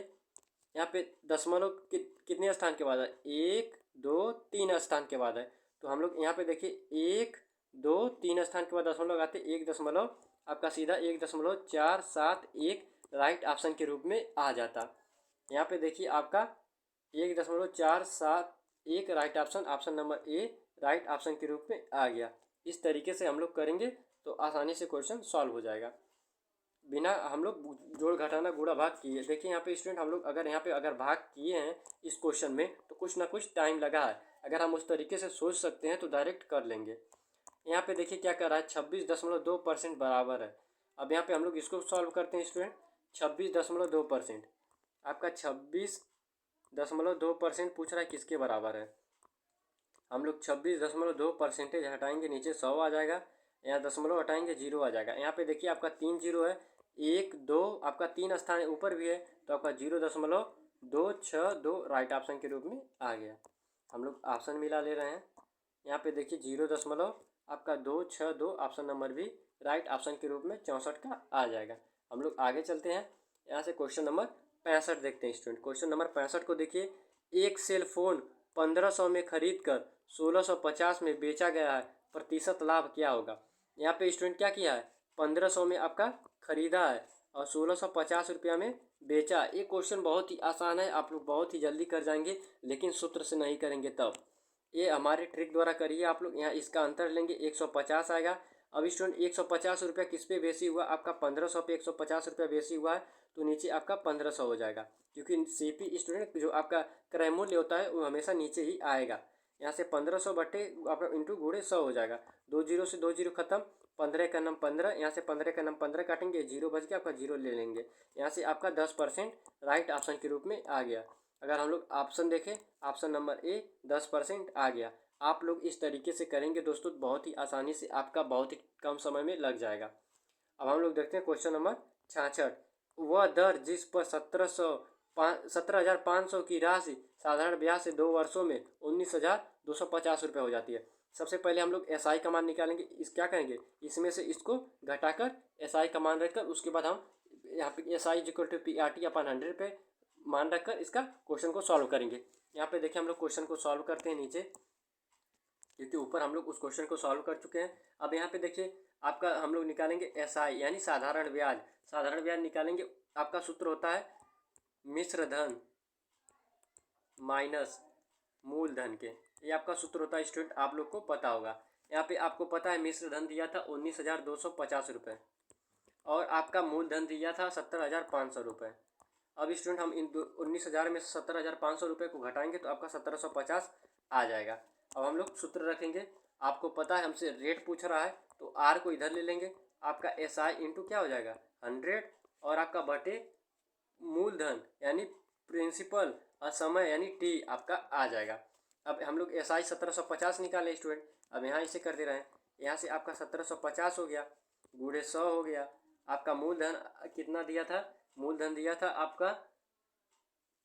यहाँ पे दशमलव कितने स्थान के बाद है, 1 2 3 स्थान के बाद है। तो हम लोग यहाँ पे देखिए 1 2 3 स्थान के बाद दशमलव लगाते, 1 दशमलव आपका सीधा 1.471 राइट ऑप्शन के रूप में आ जाता। यहाँ पे देखिए आपका 1.471 right option, option number A right option के रूप में आ गया। इस तरीके से हम लोग करेंगे तो आसानी से क्वेश्चन सॉल्व हो जाएगा, बिना हम लोग जोड़ घटाना गुणा भाग किए। देखिए यहाँ पे स्टूडेंट हम लोग अगर यहाँ पे अगर भाग किए हैं इस क्वेश्चन में तो कुछ ना कुछ टाइम लगा है। अगर हम उस तरीके से सोच सकते हैं तो डायरेक्ट कर लेंगे। यहाँ पे देखिए क्या कर रहा है, 26.2% बराबर है। अब यहाँ पे हम लोग इसको सॉल्व करते हैं स्टूडेंट। 26.2% आपका 26.2% पूछ रहा है किसके बराबर है। हम लोग 26.2% हटाएंगे, नीचे 100 आ जाएगा, यहाँ दशमलव हटाएंगे 0 आ जाएगा। यहाँ पे देखिए आपका 3 0 है, 1 2 आपका 3 स्थान ऊपर भी है, तो आपका 0.262 राइट ऑप्शन के रूप में आ गया। हम लोग ऑप्शन मिला ले रहे हैं। यहाँ पे देखिए 0. आपका 262 ऑप्शन नंबर भी राइट ऑप्शन के रूप में 64 का आ जाएगा। हम लोग आगे चलते हैं, यहाँ से क्वेश्चन नंबर 65 देखते हैं स्टूडेंट। क्वेश्चन नंबर 65 को देखिए, एक सेल फोन 1500 में खरीद कर 1650 में बेचा गया है, प्रतिशत लाभ क्या होगा। यहाँ पे स्टूडेंट क्या किया है, 1500 में आपका खरीदा है और 1650 रुपया में बेचा। ये क्वेश्चन बहुत ही आसान है, आप लोग बहुत ही जल्दी कर जाएंगे, लेकिन सूत्र से नहीं करेंगे तब। ये हमारे ट्रिक द्वारा करिए आप लोग। यहाँ इसका अंतर लेंगे, 150 आएगा। अब स्टूडेंट 150 रुपया किस पे बेसी हुआ, आपका 1500 पे 150 रुपया बेसी हुआ है, तो नीचे आपका 1500 हो जाएगा। क्योंकि सीपी स्टूडेंट जो आपका क्रय मूल्य होता है वो हमेशा नीचे ही आएगा। यहाँ से 1500 बटे आपका इंटू गुणे 100 हो जाएगा। 2 जीरो से 2 जीरो खत्म, 15 का नाम 15, यहाँ से 15 का नाम 15 काटेंगे, 0 बच गया, आपका 0 ले लेंगे। यहाँ से आपका 10% राइट ऑप्शन के रूप में आ गया। अगर हम लोग ऑप्शन देखें, ऑप्शन नंबर ए 10% आ गया। आप लोग इस तरीके से करेंगे दोस्तों, बहुत ही आसानी से आपका बहुत ही कम समय में लग जाएगा। अब हम लोग देखते हैं क्वेश्चन नंबर 66। वह दर जिस पर 17,500 की राशि साधारण ब्याज से 2 वर्षों में 19,250 रुपये हो जाती है। सबसे पहले हम लोग एस आई का मान निकालेंगे। इस क्या करेंगे, इसमें से इसको घटाकर एस आई का मान रखकर उसके बाद हम यहाँ पे S I equal to P R T अपन 100 पे मान रखकर इसका क्वेश्चन को सॉल्व करेंगे। यहाँ पे देखिए हम लोग क्वेश्चन को सॉल्व करते हैं नीचे, क्योंकि ऊपर हम लोग उस क्वेश्चन को सॉल्व कर चुके हैं। अब यहाँ पे देखिए आपका हम लोग निकालेंगे एस आई यानी साधारण ब्याज। साधारण ब्याज निकालेंगे, आपका सूत्र होता है मिश्र धन माइनस मूलधन के। ये आपका सूत्र होता है स्टूडेंट, आप लोग को पता होगा। यहाँ पे आपको पता है मिश्र धन दिया था 19,250 रुपये और आपका मूलधन दिया था 70,500 रुपये। अब स्टूडेंट हम इन 19,000 में 70,500 रुपये को घटाएंगे तो आपका 1750 आ जाएगा। अब हम लोग सूत्र रखेंगे, आपको पता है हमसे रेट पूछ रहा है तो आर को इधर ले लेंगे, आपका एस आई इंटू क्या हो जाएगा 100 और आपका बटे मूलधन यानी प्रिंसिपल और समय यानी टी आपका आ जाएगा। अब हम लोग एस आई 1750 निकाले स्टूडेंट। अब यहाँ इसे कर दे रहे हैं, यहाँ से आपका 1750 हो गया, गुणे 100 हो गया। आपका मूलधन कितना दिया था, मूलधन दिया था आपका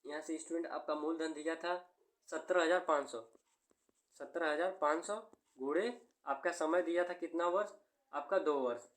यहाँ से स्टूडेंट आपका मूलधन दिया था 17,500। 17,500 गुणे आपका समय दिया था कितना वर्ष, आपका 2 वर्ष।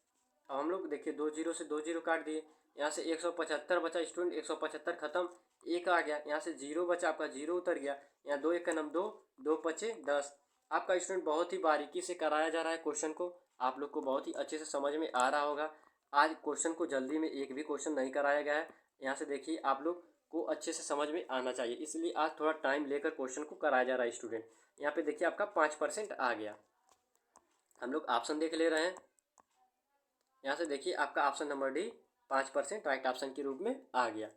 अब हम लोग देखिए 2 जीरो से 2 जीरो काट दिए, यहाँ से 175 बचा स्टूडेंट, 175 खत्म, एक आ गया, यहाँ से 0 बचा, आपका 0 उतर गया, यहाँ 2 एक का नाम 2, 2 पचे 10। आपका स्टूडेंट बहुत ही बारीकी से कराया जा रहा है क्वेश्चन को, आप लोग को बहुत ही अच्छे से समझ में आ रहा होगा। आज क्वेश्चन को जल्दी में एक भी क्वेश्चन नहीं कराया गया है। यहाँ से देखिए आप लोग को अच्छे से समझ में आना चाहिए, इसलिए आज थोड़ा टाइम लेकर क्वेश्चन को कराया जा रहा है स्टूडेंट। यहाँ पे देखिए आपका 5% आ गया। हम लोग ऑप्शन देख ले रहे हैं, यहाँ से देखिए आपका option number D 5% right option के रूप में आ गया।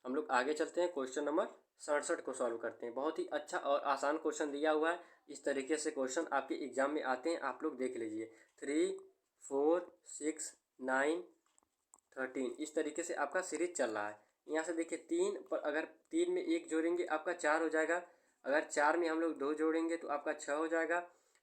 हम लोग आगे चलते हैं, क्वेश्चन नंबर 67 को सॉल्व करते हैं। बहुत ही अच्छा और आसान क्वेश्चन दिया हुआ है, इस तरीके से क्वेश्चन आपके एग्जाम में आते हैं, आप लोग देख लीजिए। 3 4 6 9 13 इस तरीके से आपका सीरीज चल रहा है। यहाँ से देखिए 3 पर अगर 3 में 1 जोड़ेंगे आपका 4 हो जाएगा, अगर 4 में हम लोग 2 जोड़ेंगे तो आपका 6 हो जाएगा,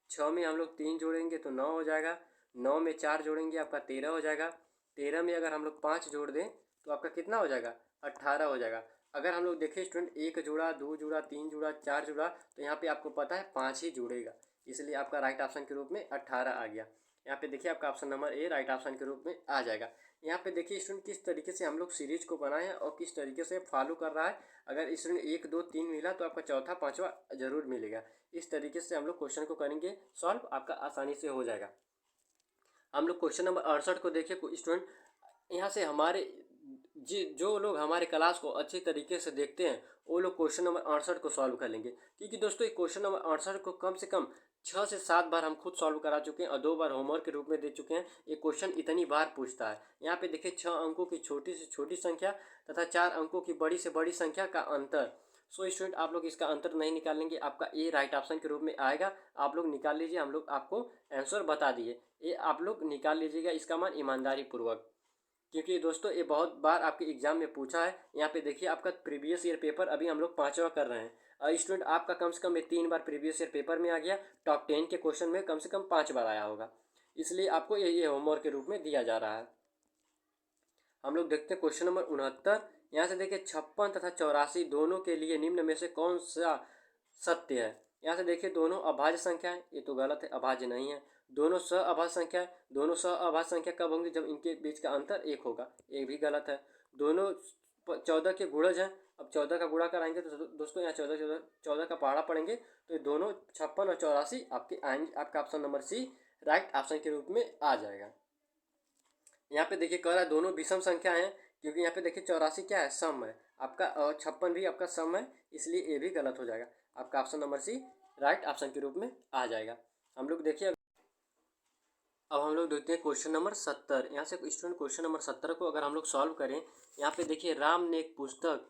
6 में हम लोग 3 जोड़ेंगे तो 9 हो जाएगा, 9 में 4 जोड़ेंगे आपका 13 हो जाएगा। 13 में अगर हम लोग 5 जोड़ दें तो आपका कितना हो जाएगा, 18 हो जाएगा। अगर हम लोग देखें स्टूडेंट, 1 जोड़ा, 2 जोड़ा, 3 जोड़ा, 4 जोड़ा, तो यहाँ पे आपको पता है 5 ही जुड़ेगा, इसलिए आपका राइट ऑप्शन के रूप में 18 आ गया। यहाँ पे देखिए आपका option number A right option के रूप में आ जाएगा। यहाँ पे देखिए स्टूडेंट किस तरीके से हम लोग सीरीज को बनाए हैं और किस तरीके से फॉलो कर रहा है। अगर स्टूडेंट 1 2 3 मिला तो आपका चौथा पाँचवा जरूर मिलेगा। इस तरीके से हम लोग क्वेश्चन को करेंगे सॉल्व, आपका आसानी से हो जाएगा। हम लोग क्वेश्चन नंबर 68 को देखिए स्टूडेंट। यहाँ से हमारे जो लोग हमारे क्लास को अच्छी तरीके से देखते हैं वो लोग क्वेश्चन नंबर 68 को सॉल्व कर लेंगे, क्योंकि दोस्तों क्वेश्चन नंबर 68 को कम से कम 6 से 7 बार हम खुद सॉल्व करा चुके हैं और 2 बार होमवर्क के रूप में दे चुके हैं। ये क्वेश्चन इतनी बार पूछता है। यहाँ पे देखिए 6 अंकों की छोटी से छोटी संख्या तथा 4 अंकों की बड़ी से बड़ी संख्या का अंतर। सो स्टूडेंट आप लोग इसका अंतर नहीं निकालेंगे, आपका ए राइट ऑप्शन के रूप में आएगा। आप लोग निकाल लीजिए, हम लोग आपको आंसर बता दिए, ये आप लोग निकाल लीजिएगा इसका मान ईमानदारी पूर्वक, क्योंकि दोस्तों ये बहुत बार आपके एग्जाम में पूछा है। यहाँ पे देखिए आपका प्रीवियस ईयर पेपर अभी हम लोग 5वां कर रहे हैं और स्टूडेंट आपका कम से कम 3 बार प्रीवियस ईयर पेपर में आ गया। टॉप 10 के क्वेश्चन में कम से कम 5 बार आया होगा, इसलिए आपको ये होमवर्क के रूप में दिया जा रहा है। हम लोग देखते हैं क्वेश्चन नंबर 69। यहाँ से देखिए 56 तथा 84 दोनों के लिए निम्न में से कौन सा सत्य है। यहाँ से देखिए दोनों अभाज्य संख्या है, ये तो गलत है, अभाज्य नहीं है। दोनों सहअभाज्य संख्या है, दोनों सहअभाज्य संख्या कब होंगे, जब इनके बीच का अंतर 1 होगा, ये भी गलत है। दोनों 14 के गुणज हैं, अब 14 का गुणा कराएंगे तो दोस्तों यहाँ 14 का पहाड़ा पड़ेंगे, तो ये दोनों 56 और 84 आपके आएंगे। आपका option number C right option के रूप में आ जाएगा। यहाँ पे देखिए कह रहा है दोनों विषम संख्या हैं, क्योंकि यहाँ पे देखिए 84 क्या है, सम है आपका, और 56 भी आपका सम है, इसलिए ये भी गलत हो जाएगा। आपका option number C right option के रूप में आ जाएगा। हम लोग देखिए अब हम लोग देखते हैं क्वेश्चन नंबर 70। यहाँ से स्टूडेंट क्वेश्चन नंबर 70 को अगर हम लोग सॉल्व करें, यहाँ पे देखिए राम ने एक पुस्तक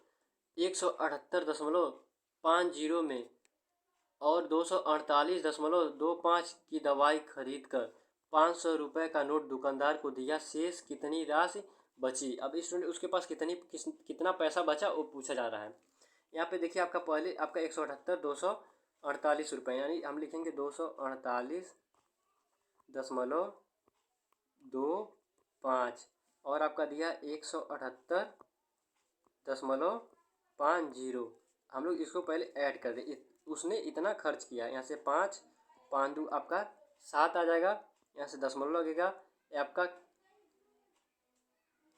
178.50 में और 248.25 की दवाई खरीद कर 500 रुपये का नोट दुकानदार को दिया, शेष कितनी राशि बची। अब स्टूडेंट उसके पास कितना पैसा बचा वो पूछा जा रहा है। यहाँ पे देखिए आपका पहले आपका 178.248 यानी हम लिखेंगे 248.25 और आपका दिया 178.50। हम लोग इसको पहले ऐड कर दें, उसने इतना खर्च किया, यहाँ से 5 5 2 आपका 7 आ जाएगा, यहाँ से दशमलव लगेगा आपका।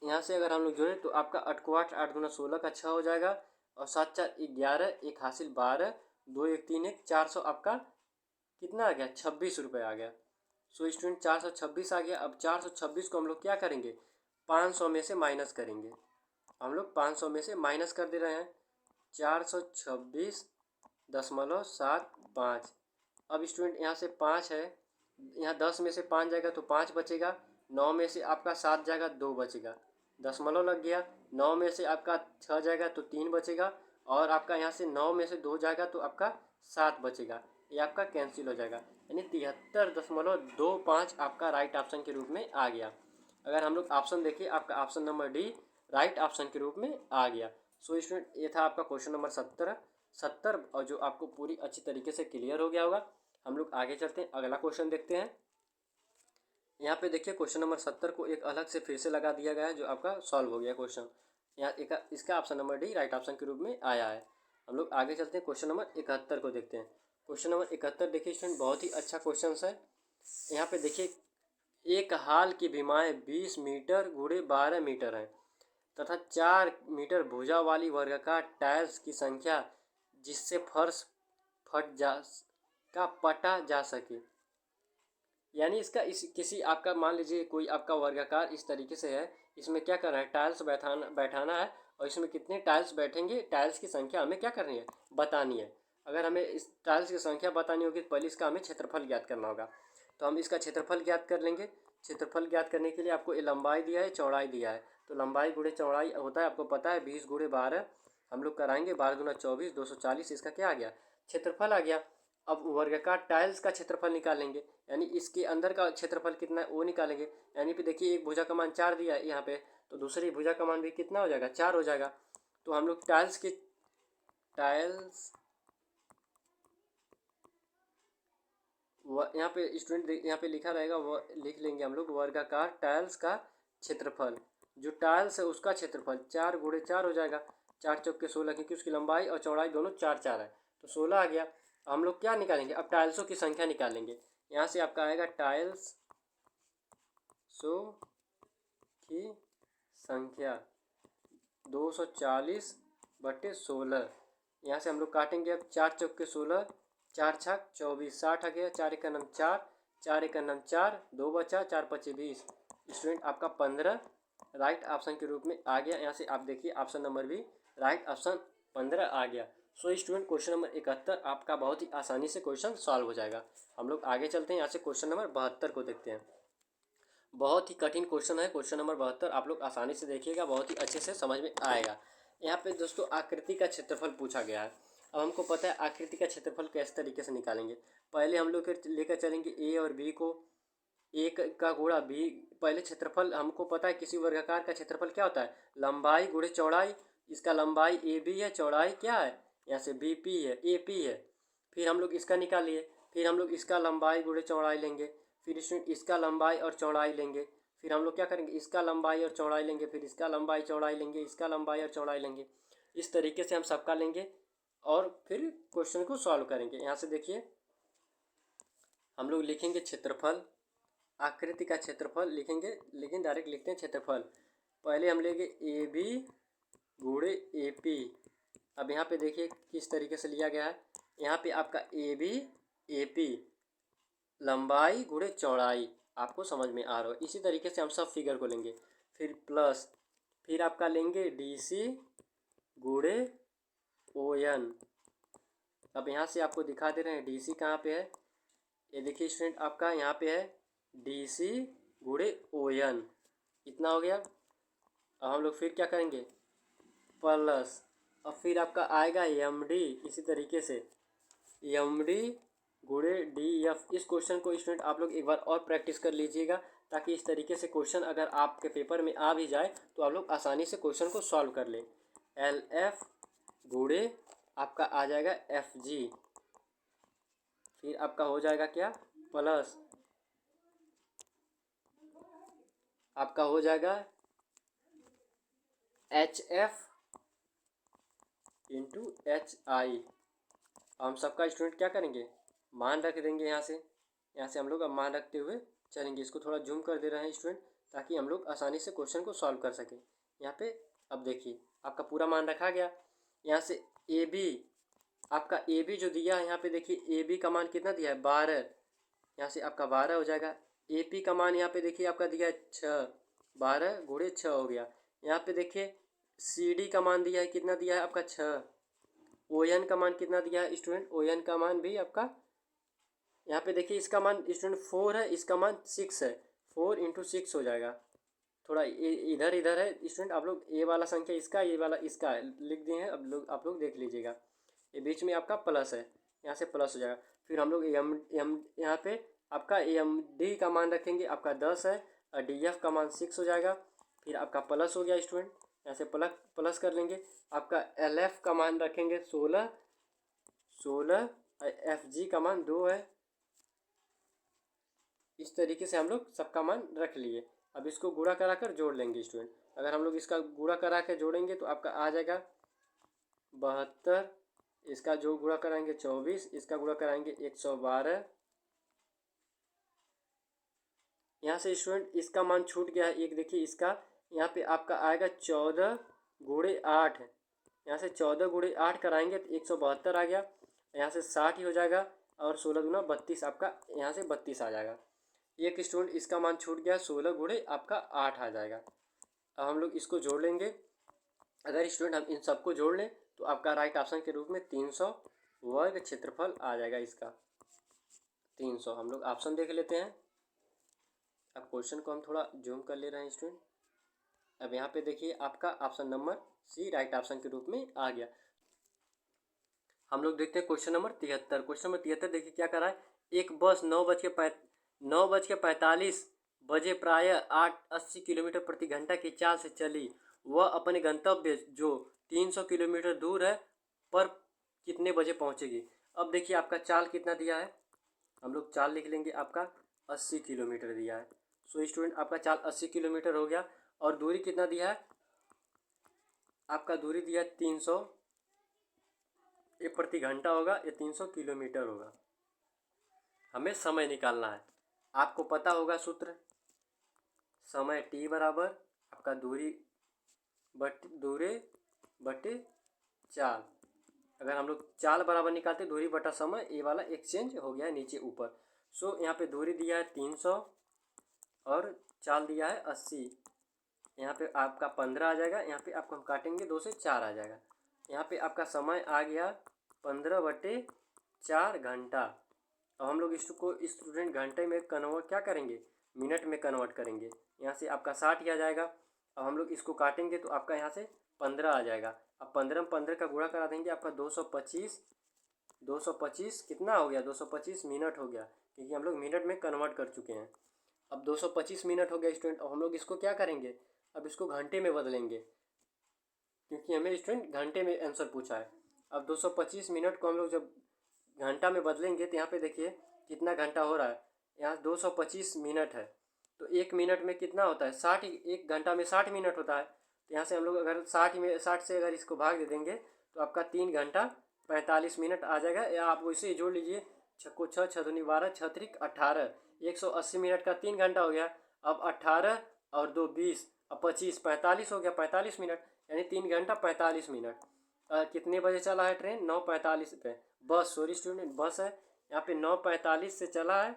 यहाँ से अगर हम लोग जोड़ें तो आपका 8 को 8 8 दूना 16 का 6 हो जाएगा और 7 4 11 1 हासिल 12 2 1 3 1 400 आपका कितना आ गया, 26 रुपये आ गया। सो स्टूडेंट 426 आ गया। अब 426 को हम लोग क्या करेंगे, 500 में से माइनस करेंगे। हम लोग 500 में से माइनस कर दे रहे हैं 426.75। अब स्टूडेंट यहाँ से 5 है, यहाँ 10 में से 5 जाएगा तो 5 बचेगा, 9 में से आपका 7 जाएगा 2 बचेगा, दशमलव लग गया। 9 में से आपका 6 जाएगा तो 3 बचेगा और आपका यहाँ से 9 में से 2 जाएगा तो आपका 7 बचेगा, ये आपका कैंसिल हो जाएगा, यानी 73.25 आपका राइट ऑप्शन के रूप में आ गया। अगर हम लोग ऑप्शन देखिए आपका option number D right option के रूप में आ गया। सो स्टूडेंट ये था आपका क्वेश्चन नंबर 70 और जो आपको पूरी अच्छी तरीके से क्लियर हो गया होगा। हम लोग आगे चलते हैं, अगला क्वेश्चन देखते हैं। यहाँ पे देखिए क्वेश्चन नंबर 70 को एक अलग से फिर से लगा दिया गया है, जो आपका सॉल्व हो गया क्वेश्चन। यहाँ इसका option number D right option के रूप में आया है। हम लोग आगे चलते हैं, क्वेश्चन नंबर 71 को देखते हैं। क्वेश्चन नंबर 71 देखिए स्टूडेंट बहुत ही अच्छा क्वेश्चन है। यहाँ पे देखिए एक हाल की भीमाएँ 20 मीटर गुणे 12 मीटर है तथा 4 मीटर भुजा वाली वर्गाकार टाइल्स की संख्या जिससे फर्श पटा जा सके। यानी इसका किसी आपका मान लीजिए कोई आपका वर्गाकार इस तरीके से है, इसमें क्या करना है, टाइल्स बैठाना है और इसमें कितने टाइल्स बैठेंगे, टाइल्स की संख्या हमें क्या करनी है, बतानी है। अगर हमें इस टाइल्स की संख्या बतानी होगी तो पहले इसका हमें क्षेत्रफल ज्ञात करना होगा, तो हम इसका क्षेत्रफल ज्ञात कर लेंगे। क्षेत्रफल ज्ञात करने के लिए आपको ये लंबाई दिया है, चौड़ाई दिया है, तो लंबाई गुणे चौड़ाई होता है आपको पता है 20 गुणे 12। हम लोग कराएंगे 12 दूना 24 240, इसका क्या आ गया, क्षेत्रफल आ गया। अब वर्गाकार टाइल्स का क्षेत्रफल निकालेंगे, यानी इसके अंदर का क्षेत्रफल कितना है वो निकालेंगे। यानी पे देखिए एक भुजा का मान 4 दिया है यहाँ पे, तो दूसरी भुजा का मान भी कितना हो जाएगा, 4 हो जाएगा। तो हम लोग टाइल्स यहाँ पे स्टूडेंट यहाँ पे लिखा रहेगा, वो लिख लेंगे हम लोग, वर्गाकार टाइल्स का क्षेत्रफल। जो टाइल्स है उसका क्षेत्रफल 4 × 4 हो जाएगा, 4×4 = 16, क्योंकि उसकी लंबाई और चौड़ाई दोनों 4 4 है, तो 16 आ गया। हम लोग क्या निकालेंगे, अब टाइल्सों की संख्या निकालेंगे। यहाँ से आपका आएगा टाइल्स सो की संख्या 240/16। यहाँ से हम लोग काटेंगे अब, 4×4 = 16, 4×6 = 24, 60 आ गया, 4×1 = 4, 4×1 = 4, 2 बचा, 4×5 = 20। स्टूडेंट आपका 15 राइट ऑप्शन के रूप में आ गया। यहाँ से आप देखिए ऑप्शन नंबर भी राइट ऑप्शन 15 आ गया। सो स्टूडेंट क्वेश्चन नंबर 71 आपका बहुत ही आसानी से क्वेश्चन सॉल्व हो जाएगा। हम लोग आगे चलते हैं, यहाँ से क्वेश्चन नंबर 72 को देखते हैं। बहुत ही कठिन क्वेश्चन है क्वेश्चन नंबर 72, आप लोग आसानी से देखिएगा, बहुत ही अच्छे से समझ में आएगा। यहाँ पे दोस्तों आकृति का क्षेत्रफल पूछा गया है। अब हमको पता है आकृति का क्षेत्रफल किस तरीके से निकालेंगे। पहले हम लोग लेकर चलेंगे ए और बी को, ए का गुणा बी। पहले क्षेत्रफल हमको पता है किसी वर्गाकार का क्षेत्रफल क्या होता है, लंबाई गुणे चौड़ाई। इसका लंबाई ए बी है, चौड़ाई क्या है, यहाँ से बी पी है, ए पी है। फिर हम लोग इसका निकालिए, फिर हम लोग इसका लंबाई गुणे चौड़ाई लेंगे, फिर इसका लंबाई और चौड़ाई लेंगे, फिर हम लोग क्या करेंगे, इसका लंबाई और चौड़ाई लेंगे, फिर इसका लंबाई चौड़ाई लेंगे, इसका लंबाई और चौड़ाई लेंगे। इस तरीके से हम सबका लेंगे और फिर क्वेश्चन को सॉल्व करेंगे। यहाँ से देखिए हम लोग लिखेंगे क्षेत्रफल, आकृति का क्षेत्रफल लिखेंगे, लेकिन डायरेक्ट लिखते हैं क्षेत्रफल। पहले हम लेंगे ए बी गुणे ए पी। अब यहाँ पे देखिए किस तरीके से लिया गया है। यहाँ पे आपका ए बी ए पी लंबाई गुणे चौड़ाई आपको समझ में आ रहा है। इसी तरीके से हम सब फिगर को लेंगे, फिर प्लस, फिर आपका लेंगे डी सी गुणे ओ एन। अब यहाँ से आपको दिखा दे रहे हैं डी सी कहाँ पे है, ये देखिए स्टूडेंट आपका यहाँ पे है डी सी गुणे ओ एन, इतना हो गया। अब हम लोग फिर क्या करेंगे, प्लस, और फिर आपका आएगा एम डी, इसी तरीके से एम डी गुणे डी एफ। इस क्वेश्चन को स्टूडेंट आप लोग एक बार और प्रैक्टिस कर लीजिएगा, ताकि इस तरीके से क्वेश्चन अगर आपके पेपर में आ भी जाए तो आप लोग आसानी से क्वेश्चन को सॉल्व कर लें। एल एफ गुणे आपका आ जाएगा एफ जी, फिर आपका हो जाएगा क्या, प्लस आपका हो जाएगा H F into H I. हम सबका स्टूडेंट क्या करेंगे, मान रख देंगे। यहाँ से हम लोग अब मान रखते हुए चलेंगे। इसको थोड़ा जूम कर दे रहे हैं स्टूडेंट, ताकि हम लोग आसानी से क्वेश्चन को सॉल्व कर सकें। यहाँ पे अब देखिए आपका पूरा मान रखा गया। यहाँ से ए बी, आपका ए बी जो दिया है, यहाँ पे देखिए ए बी का मान कितना दिया है, 12। यहाँ से आपका 12 हो जाएगा। ए पी का मान यहाँ पे देखिए आपका दिया है 6, 12 गुणे 6 हो गया। यहाँ पे देखिए सी डी का मान दिया है, कितना दिया है आपका 6। ओ एन का मान कितना दिया है स्टूडेंट, ओ एन का मान भी आपका यहाँ पे देखिए, इसका मान स्टूडेंट 4 है, इसका मान 6 है, 4 × 6 हो जाएगा। थोड़ा इधर इधर है स्टूडेंट, आप लोग ए वाला संख्या इसका, ये वाला इसका लिख दिए हैं। अब लोग आप लोग देख लीजिएगा, ये बीच में आपका प्लस है, यहाँ से प्लस हो जाएगा। फिर हम लोग एम एम यहाँ पे आपका एम डी का मान रखेंगे, आपका 10 है, और डी एफ का मान 6 हो जाएगा। फिर आपका प्लस हो गया स्टूडेंट, यहाँ से प्लस कर लेंगे। आपका एल एफ का मान रखेंगे 16, एफ जी का मान 2 है। इस तरीके से हम लोग सबका मान रख लिए। अब इसको गुणा करा कर जोड़ लेंगे स्टूडेंट। अगर हम लोग इसका गुणा करा के जोड़ेंगे तो आपका आ जाएगा 72, इसका जो गुणा कराएंगे 24, इसका गुणा कराएंगे 112। यहाँ से स्टूडेंट इसका मान छूट गया है एक, देखिए इसका यहाँ पे आपका आएगा 14 गुणे 8। यहाँ से 14 गुणे 8 कराएंगे तो 172 आ गया। यहाँ से 60 ही हो जाएगा, और 16 दूना 32, आपका यहाँ से 32 आ जाएगा। एक स्टूडेंट इसका मान छूट गया, 16 गुणे आपका 8 आ जाएगा। अब हम लोग इसको जोड़ लेंगे। अगर स्टूडेंट हम इन सबको जोड़ लें तो आपका राइट ऑप्शन के रूप में 300 वर्ग क्षेत्रफल आ जाएगा इसका, 300। हम लोग ऑप्शन देख लेते हैं। अब क्वेश्चन को हम थोड़ा जूम कर ले रहे हैं स्टूडेंट। अब यहाँ पे देखिए आपका option number C right option के रूप में आ गया। हम लोग देखते हैं क्वेश्चन नंबर 73। क्वेश्चन नंबर 73 देखिए क्या कर रहा है, एक बस 9:45 बजे प्रायः 80 किलोमीटर प्रति घंटा की चाल से चली। वह अपने गंतव्य जो 300 किलोमीटर दूर है पर कितने बजे पहुंचेगी। अब देखिए आपका चाल कितना दिया है, हम लोग चाल लिख लेंगे, आपका 80 किलोमीटर दिया है। सो स्टूडेंट आपका चाल 80 किलोमीटर हो गया। और दूरी कितना दिया है, आपका दूरी दिया है 300, ये प्रति घंटा होगा, ये 300 किलोमीटर होगा। हमें समय निकालना है। आपको पता होगा सूत्र, समय t बराबर आपका दूरी बटे चाल। अगर हम लोग चाल बराबर निकालते दूरी बटा समय, ये वाला एक्सचेंज हो गया है नीचे ऊपर। सो यहाँ पे दूरी दिया है 300 और चाल दिया है 80। यहाँ पे आपका 15 आ जाएगा, यहाँ पे आपको हम काटेंगे 2 से 4 आ जाएगा। यहाँ पे आपका समय आ गया 15/4 घंटा। अब हम लोग इसको स्टूडेंट घंटे में कन्वर्ट क्या करेंगे, मिनट में कन्वर्ट करेंगे। यहाँ से आपका 60 ही आ जाएगा। अब हम लोग इसको काटेंगे तो आपका यहाँ से 15 आ जाएगा। अब 15 में 15 का गुणा करा देंगे, आपका 225 कितना हो गया, 225 मिनट हो गया, क्योंकि हम लोग मिनट में कन्वर्ट कर चुके हैं। अब 225 मिनट हो गया स्टूडेंट। अब हम लोग इसको क्या करेंगे, अब इसको घंटे में बदलेंगे, क्योंकि हमें स्टूडेंट घंटे में आंसर पूछा है। अब 225 मिनट को हम लोग जब घंटा में बदलेंगे तो यहाँ पे देखिए कितना घंटा हो रहा है, यहाँ 225 मिनट है, तो एक मिनट में कितना होता है 60, एक घंटा में 60 मिनट होता है। तो यहाँ से हम लोग अगर 60 से अगर इसको भाग दे देंगे तो आपका 3 घंटा 45 मिनट आ जाएगा। या आप वैसे ही जोड़ लीजिए, 6 को 6, 6 दूनी 12, 6 त्रिक 18, 180 मिनट का 3 घंटा हो गया। अब 18 और 2 20, अब 25 45 हो गया, 45 मिनट, यानी 3 घंटा 45 मिनट। कितने बजे चला है ट्रेन, 9:45 पे। बस, सॉरी स्टूडेंट, बस है, यहाँ पे 9:45 से चला है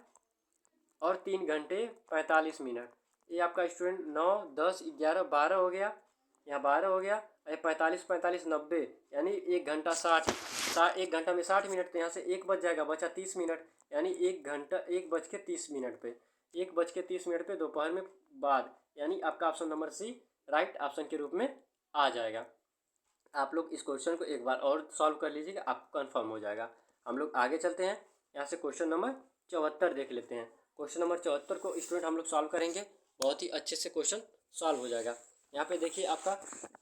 और 3 घंटे 45 मिनट। ये आपका स्टूडेंट 9, 10, 11, 12 हो गया, यहाँ 12 हो गया, ये 45 45 90, यानी 1 घंटा 1 घंटा में 60 मिनट। तो यहाँ से 1 बज जाएगा, बचा 30 मिनट, यानी 1 घंटा 1:30 मिनट पे, 1:30 मिनट पे दोपहर में बाद, यानी आपका option number C right option के रूप में आ जाएगा। आप लोग इस क्वेश्चन को एक बार और सॉल्व कर लीजिएगा, आपको कन्फर्म हो जाएगा। हम लोग आगे चलते हैं, यहाँ से क्वेश्चन नंबर 74 देख लेते हैं। क्वेश्चन नंबर 74 को स्टूडेंट हम लोग सॉल्व करेंगे, बहुत ही अच्छे से क्वेश्चन सॉल्व हो जाएगा। यहाँ पे देखिए आपका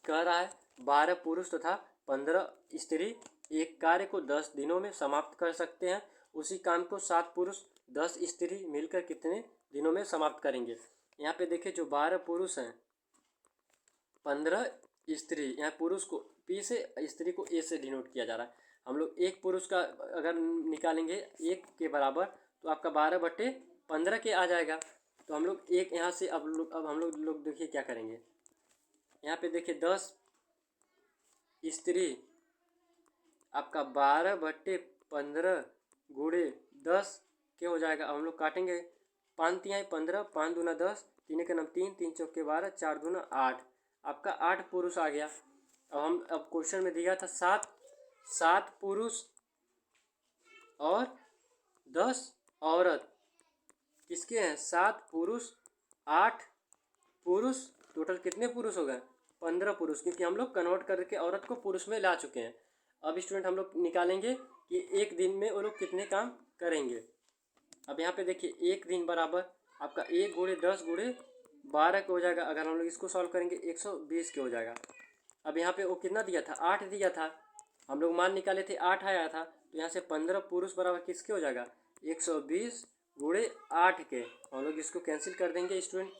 कह रहा है 12 पुरुष तथा 15 स्त्री एक कार्य को 10 दिनों में समाप्त कर सकते हैं। उसी काम को 7 पुरुष 10 स्त्री मिलकर कितने दिनों में समाप्त करेंगे। यहाँ पे देखिए जो 12 पुरुष हैं, 15 स्त्री, यहाँ पुरुष को P से, स्त्री को A से डिनोट किया जा रहा है। हम लोग एक पुरुष का अगर निकालेंगे 1 के बराबर, तो आपका 12/15 के आ जाएगा। तो हम लोग एक यहाँ से अब हम लोग देखिए क्या करेंगे। यहाँ पे देखिए 10 स्त्री आपका 12/15 गुणे 10 के हो जाएगा। अब हम लोग काटेंगे, 5 तिहाई 15, 5 दूना 10, 3 के नाम 3, 3 चौके 12, 4 दूना 8, आपका 8 पुरुष आ गया। अब क्वेश्चन में दिया था 7 पुरुष और 10 औरत, किसके हैं 7 पुरुष 8 पुरुष, टोटल कितने पुरुष हो गए 15 पुरुष, क्योंकि हम लोग कन्वर्ट करके औरत को पुरुष में ला चुके हैं। अब स्टूडेंट हम लोग निकालेंगे कि एक दिन में वो लोग कितने काम करेंगे। अब यहाँ पे देखिए एक दिन बराबर आपका 1 गुणे 10 गुणे 12 के हो जाएगा। अगर हम लोग इसको सॉल्व करेंगे 120 के हो जाएगा। अब यहाँ पे वो कितना दिया था 8 दिया था, हम लोग मान निकाले थे 8 आया था, तो यहाँ से 15 पुरुष बराबर किसके हो जाएगा 120 गुणे 8 के। हम लोग इसको कैंसिल कर देंगे स्टूडेंट।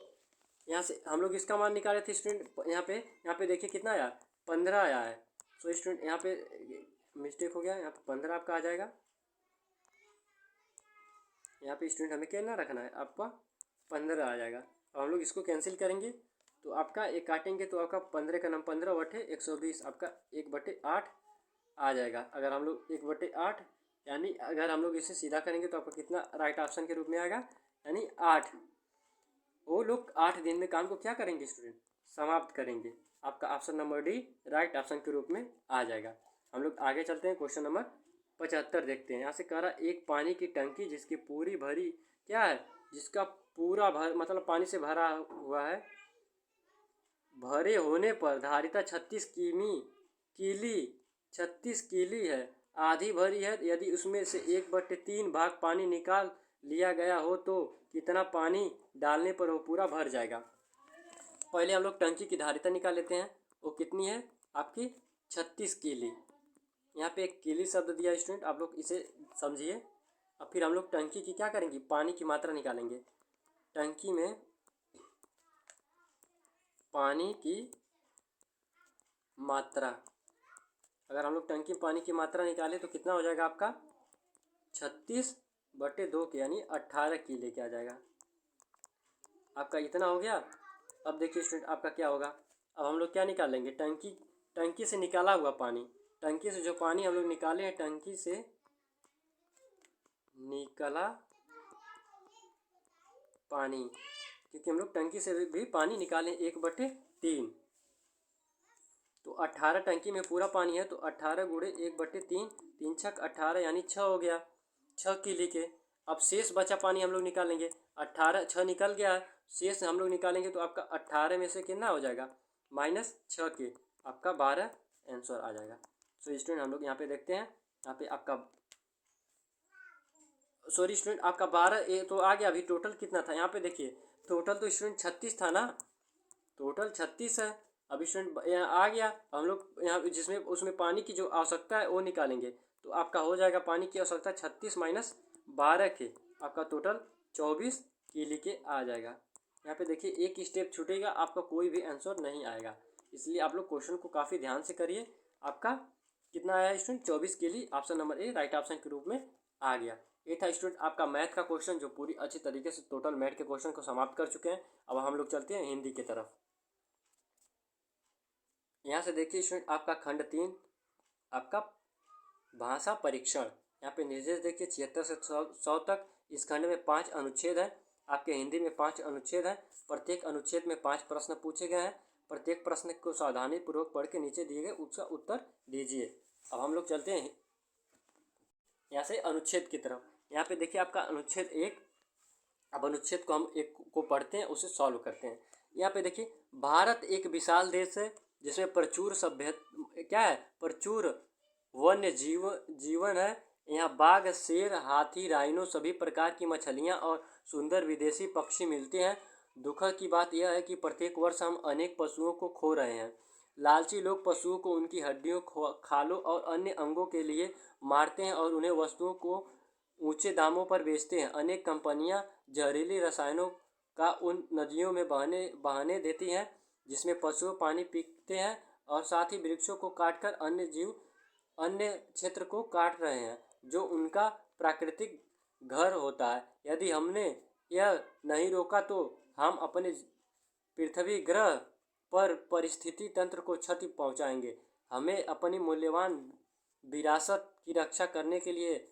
यहाँ से हम लोग इसका मान निकाले थे स्टूडेंट, यहाँ पे देखिए कितना आया 15 आया है। सो स्टूडेंट यहाँ पे मिस्टेक हो गया, यहाँ पे 15 आपका आ जाएगा। यहाँ पे स्टूडेंट हमें क्या ना रखना है, आपका 15 आ जाएगा। और हम लोग इसको कैंसिल करेंगे तो आपका एक काटेंगे तो आपका 15 का नाम 15/120, आपका 1/8 आ जाएगा। अगर हम लोग 1/8, यानी अगर हम लोग इसे सीधा करेंगे तो आपका कितना राइट ऑप्शन के रूप में आएगा, यानी 8। वो लोग 8 दिन में काम को क्या करेंगे स्टूडेंट, समाप्त करेंगे। आपका option number D right option के रूप में आ जाएगा। हम लोग आगे चलते हैं, क्वेश्चन नंबर 75 देखते हैं। यहाँ से कह रहा एक पानी की टंकी जिसकी पूरी भरी क्या है, जिसका पूरा भर मतलब पानी से भरा हुआ है, भरे होने पर धारिता 36 किली है, आधी भरी है। यदि उसमें से 1/3 भाग पानी निकाल लिया गया हो तो कितना पानी डालने पर वो पूरा भर जाएगा। पहले हम लोग टंकी की धारिता निकाल लेते हैं, वो कितनी है आपकी 36 किली। यहाँ पे एक किली शब्द दिया स्टूडेंट, आप लोग इसे समझिए। अब फिर हम लोग टंकी की क्या करेंगे, पानी की मात्रा निकालेंगे। टंकी में पानी की मात्रा, अगर हम लोग टंकी में पानी की मात्रा निकालें तो कितना हो जाएगा आपका 36/2 के यानी 18 की लेके आ जाएगा। आपका इतना हो गया। अब देखिए स्टूडेंट आपका क्या होगा, अब हम लोग क्या निकालेंगे, टंकी से निकाला हुआ पानी, टंकी से जो पानी हम लोग निकाले हैं, टंकी से निकला पानी, क्योंकि हम लोग टंकी से भी पानी निकालें 1/3, तो 18 टंकी में पूरा पानी है तो 18 गुणे 1/3, 3 छक 18 यानी 6 हो गया, 6 किली के। अब शेष बचा पानी हम लोग निकालेंगे, 18 6 निकल गया है, शेष हम लोग निकालेंगे तो आपका 18 में से कितना हो जाएगा -6 के, आपका 12 आंसर आ जाएगा। सो स्टूडेंट हम लोग यहाँ पे देखते हैं, यहाँ पे आपका सॉरी स्टूडेंट आपका 12 ये तो आ गया। अभी टोटल कितना था यहाँ पे देखिए, टोटल तो स्टूडेंट 36 था ना, टोटल 36 है। अभी स्टूडेंट यहाँ आ गया, हम लोग यहाँ जिसमें उसमें पानी की जो आवश्यकता है वो निकालेंगे, तो आपका हो जाएगा पानी की आवश्यकता 36 - 12 के, आपका टोटल 24 किली के आ जाएगा। यहाँ पे देखिए एक स्टेप छूटेगा, आपका कोई भी आंसर नहीं आएगा, इसलिए आप लोग क्वेश्चन को काफ़ी ध्यान से करिए। आपका कितना आया student 24 Kili, option number A right option के रूप में आ गया। ये था स्टूडेंट आपका मैथ का क्वेश्चन, जो पूरी अच्छी तरीके से टोटल मैथ के क्वेश्चन को समाप्त कर चुके हैं। अब हम लोग चलते हैं हिंदी की तरफ। यहाँ से देखिए स्टूडेंट आपका खंड 3 आपका भाषा परीक्षण, यहाँ पे निर्देश देखिए 76 से 100 तक। इस खंड में 5 अनुच्छेद हैं, आपके हिंदी में 5 अनुच्छेद हैं, प्रत्येक अनुच्छेद में 5 प्रश्न पूछे गए हैं। प्रत्येक प्रश्न को सावधानी पूर्वक पढ़ के नीचे दिए गए उसका उत्तर दीजिए। अब हम लोग चलते हैं यहाँ से अनुच्छेद की तरफ। यहाँ पे देखिए आपका अनुच्छेद 1, अब अनुच्छेद को हम एक को पढ़ते हैं, उसे सॉल्व करते हैं। यहाँ पे देखिए भारत एक विशाल देश है जिसमें प्रचुर प्रचुर वन्य जीवन है। यहाँ बाघ, शेर, हाथी, राइनो, सभी प्रकार की मछलियाँ और सुंदर विदेशी पक्षी मिलते हैं। दुखद की बात यह है कि प्रत्येक वर्ष हम अनेक पशुओं को खो रहे हैं। लालची लोग पशुओं को उनकी हड्डियों, खालों और अन्य अंगों के लिए मारते हैं और उन्हें वस्तुओं को ऊंचे दामों पर बेचते हैं। अनेक कंपनियां जहरीले रसायनों का उन नदियों में बहाने देती हैं जिसमें पशु पानी पीते हैं, और साथ ही वृक्षों को काटकर अन्य क्षेत्र को काट रहे हैं जो उनका प्राकृतिक घर होता है। यदि हमने यह नहीं रोका तो हम अपने पृथ्वी ग्रह पर परिस्थिति तंत्र को क्षति पहुंचाएंगे। हमें अपनी मूल्यवान विरासत की रक्षा करने के लिए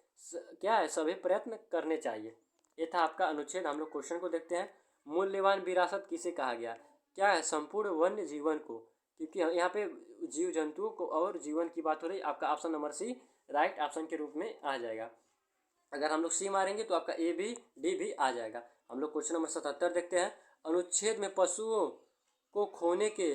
सभी प्रयत्न करने चाहिए। ये था आपका अनुच्छेद। हम लोग क्वेश्चन को देखते हैं। मूल्यवान विरासत किसे कहा गया, क्या है, संपूर्ण वन्य जीवन को, क्योंकि यहाँ पे जीव जंतुओं को और जीवन की बात हो रही। आपका option number C right option के रूप में आ जाएगा। अगर हम लोग सी मारेंगे तो आपका ए भी डी भी आ जाएगा। हम लोग क्वेश्चन नंबर 77 देखते हैं। अनुच्छेद में पशुओं को खोने के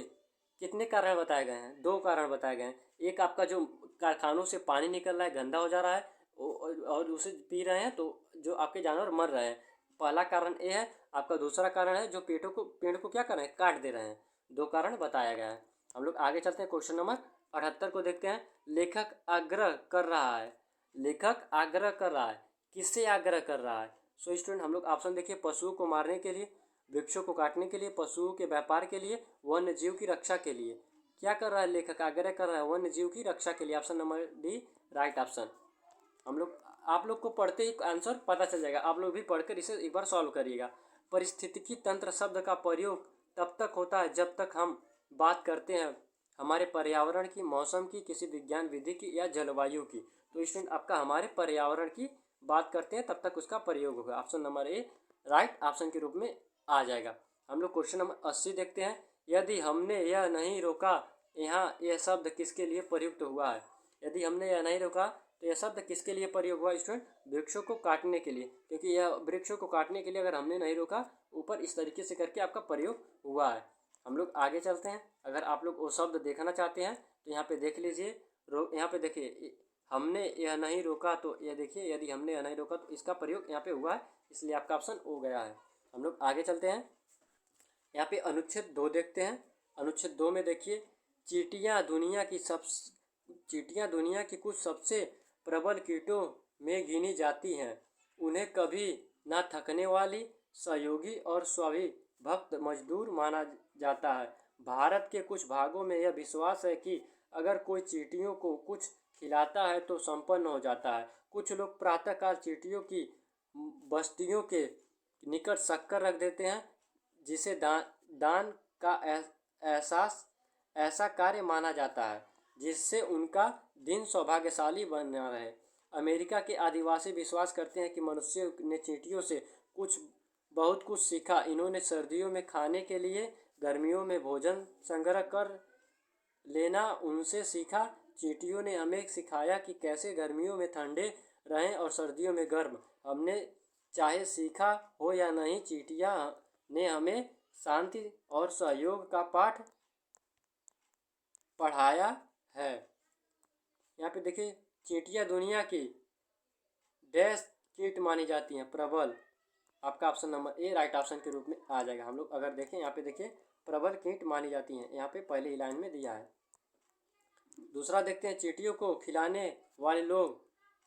कितने कारण बताए गए हैं, 2 कारण बताए गए हैं। एक आपका जो कारखानों से पानी निकल रहा है, गंदा हो जा रहा है और उसे पी रहे हैं तो जो आपके जानवर मर रहे हैं, पहला कारण ये है। आपका दूसरा कारण है जो पेड़ को क्या कर रहे हैं, काट दे रहे हैं। 2 कारण बताया गया है। हम लोग आगे चलते हैं, क्वेश्चन नंबर 78 को देखते हैं। लेखक आग्रह कर रहा है, किससे आग्रह कर रहा है। सो स्टूडेंट हम लोग ऑप्शन देखिए, पशुओं को मारने के लिए, वृक्षों को काटने के लिए, पशुओं के व्यापार के लिए, वन्य जीव की रक्षा के लिए। क्या कर रहा है लेखक, आग्रह कर रहा है वन्य जीव की रक्षा के लिए। Option number D right option. आप लोग को पढ़ते ही आंसर पता चल जाएगा, आप लोग भी पढ़कर इसे एक बार सॉल्व करिएगा। परिस्थितिकी तंत्र शब्द का प्रयोग तब तक होता है जब तक हम बात करते हैं हमारे पर्यावरण की, मौसम की, किसी विज्ञान विधि की या जलवायु की। तो स्टूडेंट आपका हमारे पर्यावरण की बात करते हैं तब तक उसका प्रयोग होगा। Option number A right option के रूप में आ जाएगा। हम लोग क्वेश्चन नंबर 80 देखते हैं। यदि हमने यह नहीं रोका, यहाँ यह शब्द किसके लिए प्रयुक्त हुआ है। यदि हमने यह नहीं रोका तो यह शब्द किसके लिए प्रयोग हुआ स्टूडेंट, वृक्षों को काटने के लिए, क्योंकि यह वृक्षों को काटने के लिए अगर हमने नहीं रोका, ऊपर इस तरीके से करके आपका प्रयोग हुआ है। हम लोग आगे चलते हैं। अगर आप लोग वो शब्द देखना चाहते हैं तो यहाँ पे देख लीजिए। यहाँ पे देखिए, हमने यह नहीं रोका, तो यह देखिए, यदि हमने यह नहीं रोका तो इसका प्रयोग यहाँ पे हुआ है, इसलिए आपका ऑप्शन हो गया है। हम लोग आगे चलते हैं। यहाँ पे अनुच्छेद 2 देखते हैं। अनुच्छेद 2 में देखिए, चींटियाँ दुनिया की कुछ सबसे प्रबल कीटों में गिनी जाती हैं। उन्हें कभी न थकने वाली, सहयोगी और स्वाभिभक्त मजदूर माना जाता है। भारत के कुछ भागों में यह विश्वास है कि अगर कोई चींटियों को कुछ खिलाता है तो संपन्न हो जाता है। कुछ लोग प्रातःकाल चींटियों की बस्तियों के निकट शक्कर रख देते हैं, जिसे दान का एहसास ऐसा कार्य माना जाता है जिससे उनका दिन सौभाग्यशाली बना रहे। अमेरिका के आदिवासी विश्वास करते हैं कि मनुष्य ने चींटियों से बहुत कुछ सीखा। इन्होंने सर्दियों में खाने के लिए, गर्मियों में भोजन संग्रह कर लेना उनसे सीखा। चींटियों ने हमें सिखाया कि कैसे गर्मियों में ठंडे रहें और सर्दियों में गर्म। हमने चाहे सीखा हो या नहीं, चींटियां ने हमें शांति और सहयोग का पाठ पढ़ाया है। यहाँ पे देखिए, चींटियां दुनिया की डैश कीट मानी जाती हैं, प्रबल। आपका option number A right option के रूप में आ जाएगा। हम लोग अगर देखें यहाँ पे देखिए, प्रबल कीट मानी जाती हैं, यहाँ पे पहले ही लाइन में दिया है। दूसरा देखते हैं, चींटियों को खिलाने वाले लोग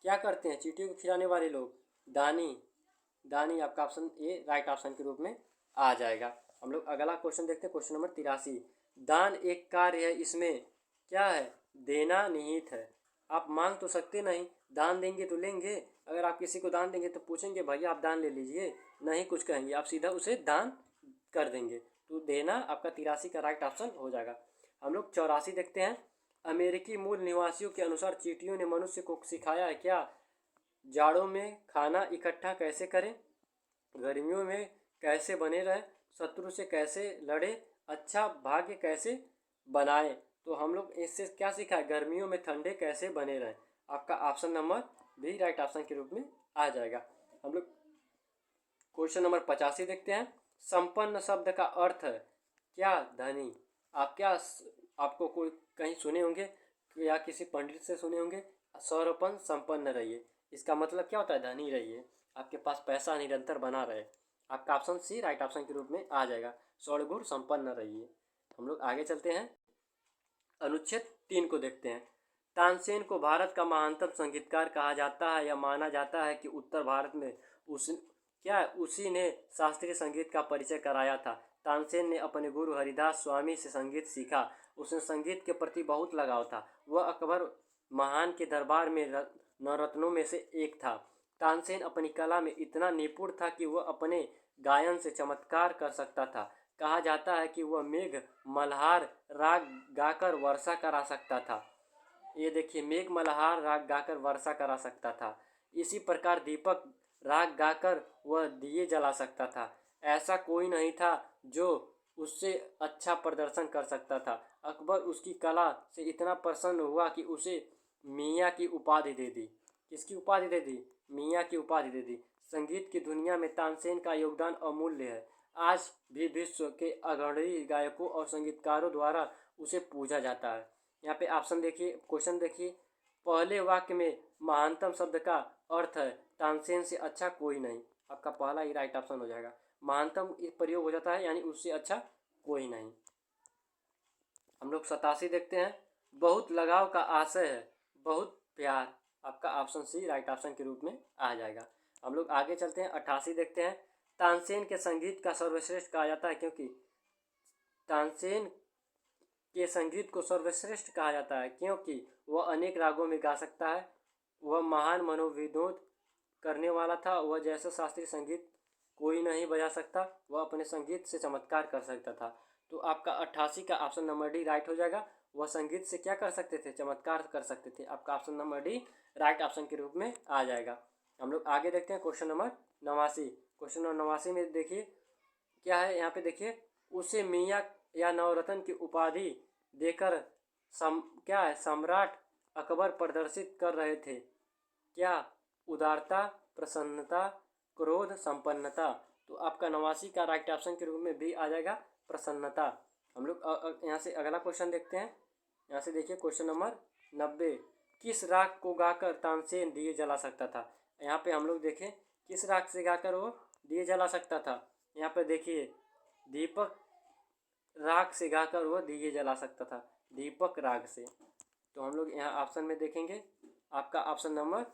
क्या करते हैं। चींटियों को खिलाने वाले लोग दानी आपका ऑप्शन ए राइट ऑप्शन के रूप में आ जाएगा। हम लोग अगला क्वेश्चन देखते हैं, क्वेश्चन नंबर 83। दान एक कार्य है, इसमें क्या है, देना निहित है। आप मांग तो सकते नहीं, दान देंगे तो लेंगे। अगर आप किसी को दान देंगे तो पूछेंगे भैया आप दान ले लीजिए, नहीं कुछ कहेंगे, आप सीधा उसे दान कर देंगे। तो देना आपका 83 का राइट ऑप्शन हो जाएगा। हम लोग 84 देखते हैं। अमेरिकी मूल निवासियों के अनुसार चींटियों ने मनुष्य को सिखाया है क्या। जाड़ों में खाना इकट्ठा कैसे करें, गर्मियों में कैसे बने रहें, शत्रु से कैसे लड़े, अच्छा भाग्य कैसे बनाए। तो हम लोग इससे क्या सीखा है, गर्मियों में ठंडे कैसे बने रहें। आपका option number B right option के रूप में आ जाएगा। हम लोग क्वेश्चन नंबर 85 देखते हैं। संपन्न शब्द का अर्थ है क्या, धनी। आपको कोई कहीं सुने होंगे या किसी पंडित से सुने होंगे, सर्वपन संपन्न रहिए। इसका मतलब क्या होता है, धनी रहिए, आपके पास पैसा निरंतर बना रहे। आपका ऑप्शन सी राइट ऑप्शन के रूप में आ जाएगा, स्वर्गुण संपन्न रहिए। हम लोग आगे चलते हैं, अनुच्छेद 3 को देखते हैं। तानसेन को भारत का महानतम संगीतकार कहा जाता है। यह माना जाता है कि उत्तर भारत में उसी ने शास्त्रीय संगीत का परिचय कराया था। तानसेन ने अपने गुरु हरिदास स्वामी से संगीत सीखा। उसने संगीत के प्रति बहुत लगाव था। वह अकबर महान के दरबार में नवरत्नों में से एक था। तानसेन अपनी कला में इतना निपुण था कि वह अपने गायन से चमत्कार कर सकता था। कहा जाता है कि वह मेघ मल्हार राग गाकर वर्षा करा सकता था। ये देखिए, मेघ मल्हार राग गाकर वर्षा करा सकता था। इसी प्रकार दीपक राग गाकर वह दिए जला सकता था। ऐसा कोई नहीं था जो उससे अच्छा प्रदर्शन कर सकता था। अकबर उसकी कला से इतना प्रसन्न हुआ कि उसे मियाँ की उपाधि दे दी। किसकी उपाधि दे दी, मियाँ की उपाधि दे दी। संगीत की दुनिया में तानसेन का योगदान अमूल्य है। आज भी विश्व के अग्रणी गायकों और संगीतकारों द्वारा उसे पूजा जाता है। यहाँ पे ऑप्शन देखिए, क्वेश्चन देखिए। पहले वाक्य में महानतम शब्द का अर्थ है तानसेन से अच्छा कोई नहीं। आपका पहला ही राइट ऑप्शन हो जाएगा। महानतम प्रयोग हो जाता है यानी उससे अच्छा कोई नहीं। हम लोग 87 देखते हैं। बहुत लगाव का आशय है, बहुत प्यार। आपका ऑप्शन सी राइट ऑप्शन के रूप में आ जाएगा। हम लोग आगे चलते हैं, 88 देखते हैं। तानसेन के संगीत का सर्वश्रेष्ठ कहा जाता है क्योंकि तानसेन के संगीत को सर्वश्रेष्ठ कहा जाता है क्योंकि वह अनेक रागों में गा सकता है। वह महान मनोविनोद करने वाला था। वह जैसा शास्त्रीय संगीत कोई नहीं बजा सकता। वह अपने संगीत से चमत्कार कर सकता था। तो आपका 88 का ऑप्शन नंबर डी राइट हो जाएगा। वह संगीत से क्या कर सकते थे, चमत्कार कर सकते थे। आपका option number D right option के रूप में आ जाएगा। हम लोग आगे देखते हैं, क्वेश्चन नंबर 89। क्वेश्चन नंबर 89 में देखिए क्या है। यहाँ पे देखिए, उसे मियाँ या नवरत्न की उपाधि देकर क्या है, सम्राट अकबर प्रदर्शित कर रहे थे। क्या, उदारता, प्रसन्नता, क्रोध, संपन्नता। तो आपका 89 का राइट ऑप्शन के रूप में भी आ जाएगा, प्रसन्नता। हम लोग यहाँ से अगला क्वेश्चन देखते हैं। यहाँ से देखिए क्वेश्चन नंबर 90। किस राग को गाकर तानसेन दिए जला सकता था। यहाँ पे हम लोग देखें किस राग से गाकर वो दिए जला सकता था। यहाँ पे देखिए, दीपक राग से गाकर वह दिए जला सकता था, दीपक राग से। तो हम लोग यहाँ ऑप्शन में देखेंगे, आपका ऑप्शन नंबर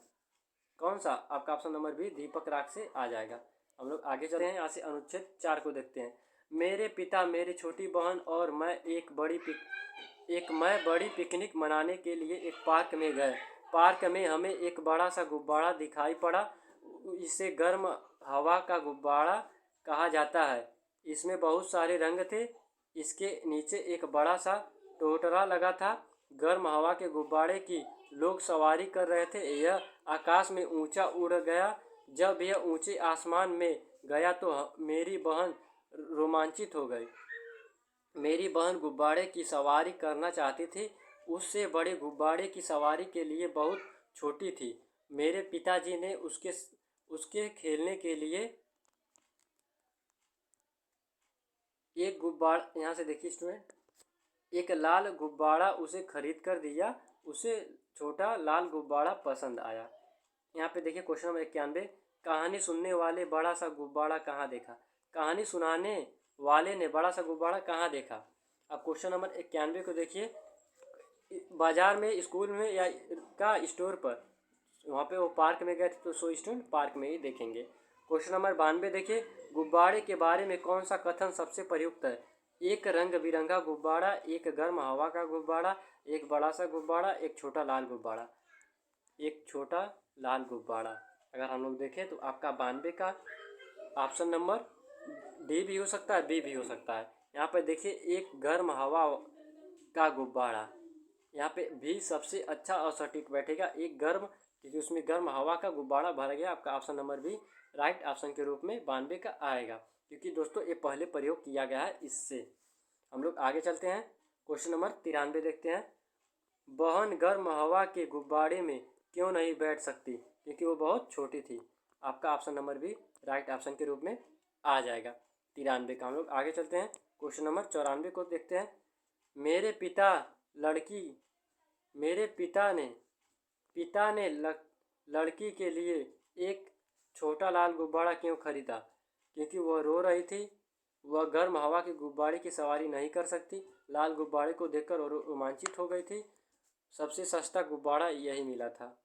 कौन सा? आपका ऑप्शन नंबर बी दीपक राग से आ जाएगा। हम लोग आगे चलते हैं, यहाँ से अनुच्छेद 4 को देखते हैं। मेरे पिता, मेरी छोटी बहन और मैं बड़ी पिकनिक मनाने के लिए एक पार्क में गए। पार्क में हमें एक बड़ा सा गुब्बारा दिखाई पड़ा। इसे गर्म हवा का गुब्बारा कहा जाता है। इसमें बहुत सारे रंग थे। इसके नीचे एक बड़ा सा टोटरा लगा था। गर्म हवा के गुब्बारे की लोग सवारी कर रहे थे। यह आकाश में ऊंचा उड़ गया। जब यह ऊंचे आसमान में गया तो मेरी बहन रोमांचित हो गई। मेरी बहन गुब्बारे की सवारी करना चाहती थी। उससे बड़े गुब्बारे की सवारी के लिए बहुत छोटी थी। मेरे पिताजी ने उसके खेलने के लिए एक गुब्बारा, यहाँ से देखिए स्टूडेंट, एक लाल गुब्बारा उसे खरीद कर दिया। उसे छोटा लाल गुब्बारा पसंद आया। यहाँ पे देखिए क्वेश्चन नंबर 91, कहानी सुनने वाले बड़ा सा गुब्बारा कहाँ देखा? कहानी सुनाने वाले ने बड़ा सा गुब्बारा कहाँ देखा? अब क्वेश्चन नंबर 91 को देखिए, बाजार में, स्कूल में या का स्टोर पर। वहाँ पे वो पार्क में गए थे तो सो स्टूडेंट पार्क में ही देखेंगे। क्वेश्चन नंबर 92 देखिए, गुब्बारे के बारे में कौन सा कथन सबसे प्रयुक्त है? एक रंग बिरंगा गुब्बारा, एक गर्म हवा का गुब्बारा, एक बड़ा सा गुब्बारा, एक छोटा लाल गुब्बारा। एक छोटा लाल गुब्बारा। अगर हम लोग देखें तो आपका 92 का ऑप्शन नंबर डी भी हो सकता है, बी भी हो सकता है। यहाँ पर देखिए एक गर्म हवा का गुब्बारा, यहाँ पे भी सबसे अच्छा और सटीक बैठेगा। एक गर्म, क्योंकि उसमें गर्म हवा का गुब्बारा भरा गया। आपका option number B right option के रूप में 92 का आएगा, क्योंकि दोस्तों ये पहले प्रयोग किया गया है इससे। हम लोग आगे चलते हैं, क्वेश्चन नंबर 93 देखते हैं। बहन गर्म हवा के गुब्बारे में क्यों नहीं बैठ सकती? क्योंकि वो बहुत छोटी थी। आपका ऑप्शन नंबर भी राइट ऑप्शन के रूप में आ जाएगा 93 का। हम लोग आगे चलते हैं, क्वेश्चन नंबर 94 को देखते हैं। मेरे पिता ने लड़की के लिए एक छोटा लाल गुब्बारा क्यों खरीदा? क्योंकि वह रो रही थी। वह गर्म हवा के गुब्बारे की सवारी नहीं कर सकती। लाल गुब्बारे को देखकर वो रोमांचित हो गई थी। सबसे सस्ता गुब्बारा यही मिला था।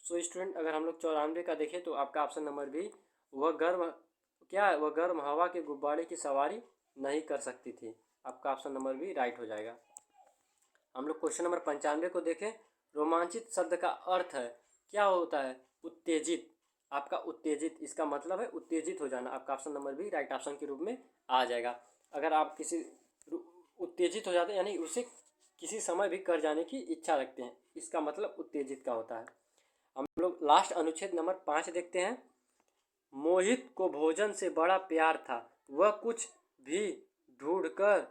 सो स्टूडेंट अगर हम लोग 94 का देखें तो आपका ऑप्शन नंबर बी, वह गर्म हवा के गुब्बारे की सवारी नहीं कर सकती थी। आपका ऑप्शन नंबर बी राइट हो जाएगा। हम लोग क्वेश्चन नंबर 95 को देखें। रोमांचित शब्द का अर्थ है, क्या होता है? उत्तेजित। आपका उत्तेजित, इसका मतलब है उत्तेजित हो जाना। आपका option number B right option के रूप में आ जाएगा। अगर आप किसी उत्तेजित हो जाते हैं यानी उसे किसी समय भी कर जाने की इच्छा रखते हैं, इसका मतलब उत्तेजित का होता है। हम लोग लास्ट अनुच्छेद नंबर 5 देखते हैं। मोहित को भोजन से बड़ा प्यार था। वह कुछ भी ढूंढकर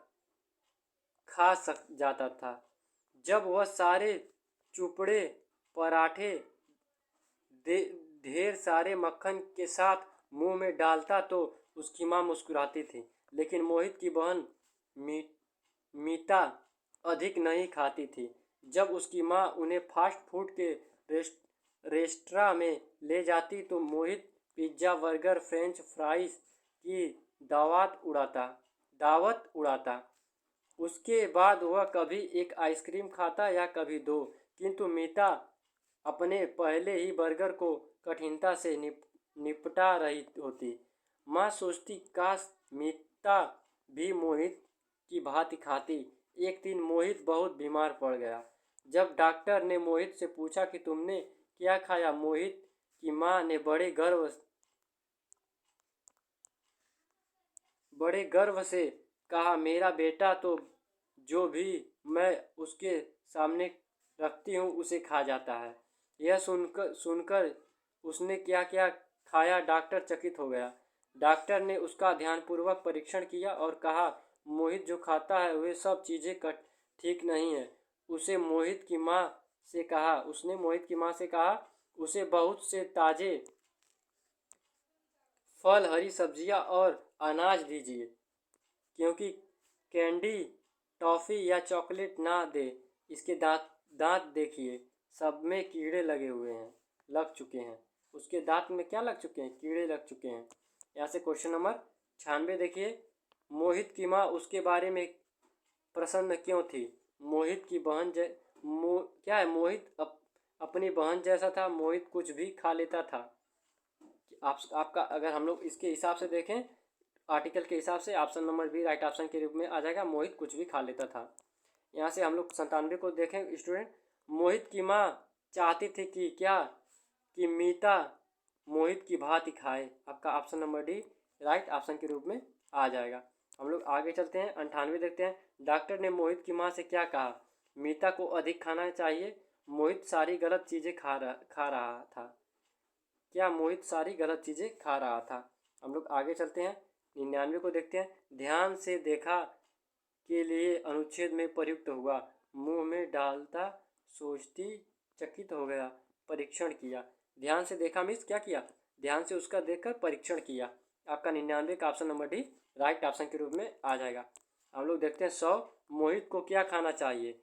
खा सक जाता था। जब वह सारे चुपड़े पराठे ढेर सारे मक्खन के साथ मुंह में डालता तो उसकी माँ मुस्कुराती थी। लेकिन मोहित की बहन मीता अधिक नहीं खाती थी। जब उसकी माँ उन्हें फास्ट फूड के रेस्टोरेंट में ले जाती तो मोहित पिज्ज़ा, बर्गर, फ्रेंच फ्राइज की दावत उड़ाता। उसके बाद वह कभी एक आइसक्रीम खाता या कभी दो, किंतु मीता अपने पहले ही बर्गर को कठिनता से निपटा रही होती। माँ सोचती काश मीता भी मोहित की भांति खाती। एक दिन मोहित बहुत बीमार पड़ गया। जब डॉक्टर ने मोहित से पूछा कि तुमने क्या खाया, मोहित की माँ ने बड़े गर्व से कहा, मेरा बेटा तो जो भी मैं उसके सामने रखती हूँ उसे खा जाता है। यह सुनकर उसने क्या क्या खाया डॉक्टर चकित हो गया। डॉक्टर ने उसका ध्यानपूर्वक परीक्षण किया और कहा, मोहित जो खाता है वे सब चीज़ें ठीक नहीं है। उसने मोहित की माँ से कहा उसे बहुत से ताज़े फल, हरी सब्जियां और अनाज दीजिए, क्योंकि कैंडी, टॉफ़ी या चॉकलेट ना दे। इसके दांत देखिए, सब में कीड़े लग चुके हैं। उसके दांत में क्या लग चुके हैं? कीड़े लग चुके हैं। यहाँ से क्वेश्चन नंबर 96 देखिए। मोहित की माँ उसके बारे में प्रसन्न क्यों थी? मोहित की बहन क्या है, मोहित अपनी बहन जैसा था, मोहित कुछ भी खा लेता था। आपका अगर हम लोग इसके हिसाब से देखें, आर्टिकल के हिसाब से option number B right option के रूप में आ जाएगा, मोहित कुछ भी खा लेता था। यहाँ से हम लोग 97 को देखें स्टूडेंट, मोहित की माँ चाहती थी कि क्या, कि मीता मोहित की भांति खाए। आपका option number D right option के रूप में आ जाएगा। हम लोग आगे चलते हैं, 98 देखते हैं। डॉक्टर ने मोहित की माँ से क्या कहा, मीता को अधिक खाना चाहिए, मोहित सारी गलत चीज़ें खा रहा था। क्या मोहित सारी गलत चीज़ें खा रहा था। हम लोग आगे चलते हैं, 99 को देखते हैं। ध्यान से देखा के लिए अनुच्छेद में प्रयुक्त हुआ, मुंह में डालता सोचती चकित हो गया, परीक्षण किया। ध्यान से देखा मीन्स क्या किया, ध्यान से उसका देखकर परीक्षण किया। आपका 99 का option number D right option के रूप में आ जाएगा। हम लोग देखते हैं 100, मोहित को क्या खाना चाहिए।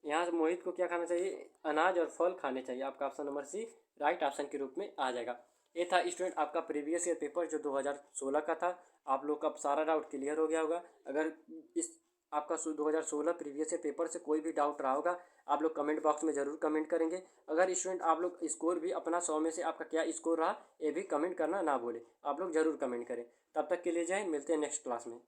यहाँ से मोहित को क्या खाना चाहिए, अनाज और फल खाने चाहिए। आपका option number C right option के रूप में आ जाएगा। ये था स्टूडेंट आपका प्रीवियस ईयर पेपर जो 2016 का था। आप लोग का सारा डाउट क्लियर हो गया होगा। अगर इस आपका 2016 प्रीवियस ईयर पेपर से कोई भी डाउट रहा होगा, आप लोग कमेंट बॉक्स में ज़रूर कमेंट करेंगे। अगर स्टूडेंट आप लोग स्कोर भी अपना 100 में से आपका क्या स्कोर रहा, ये भी कमेंट करना ना भूलें। आप लोग ज़रूर कमेंट करें। तब तक के लिए जय हिंद, मिलते हैं नेक्स्ट क्लास में।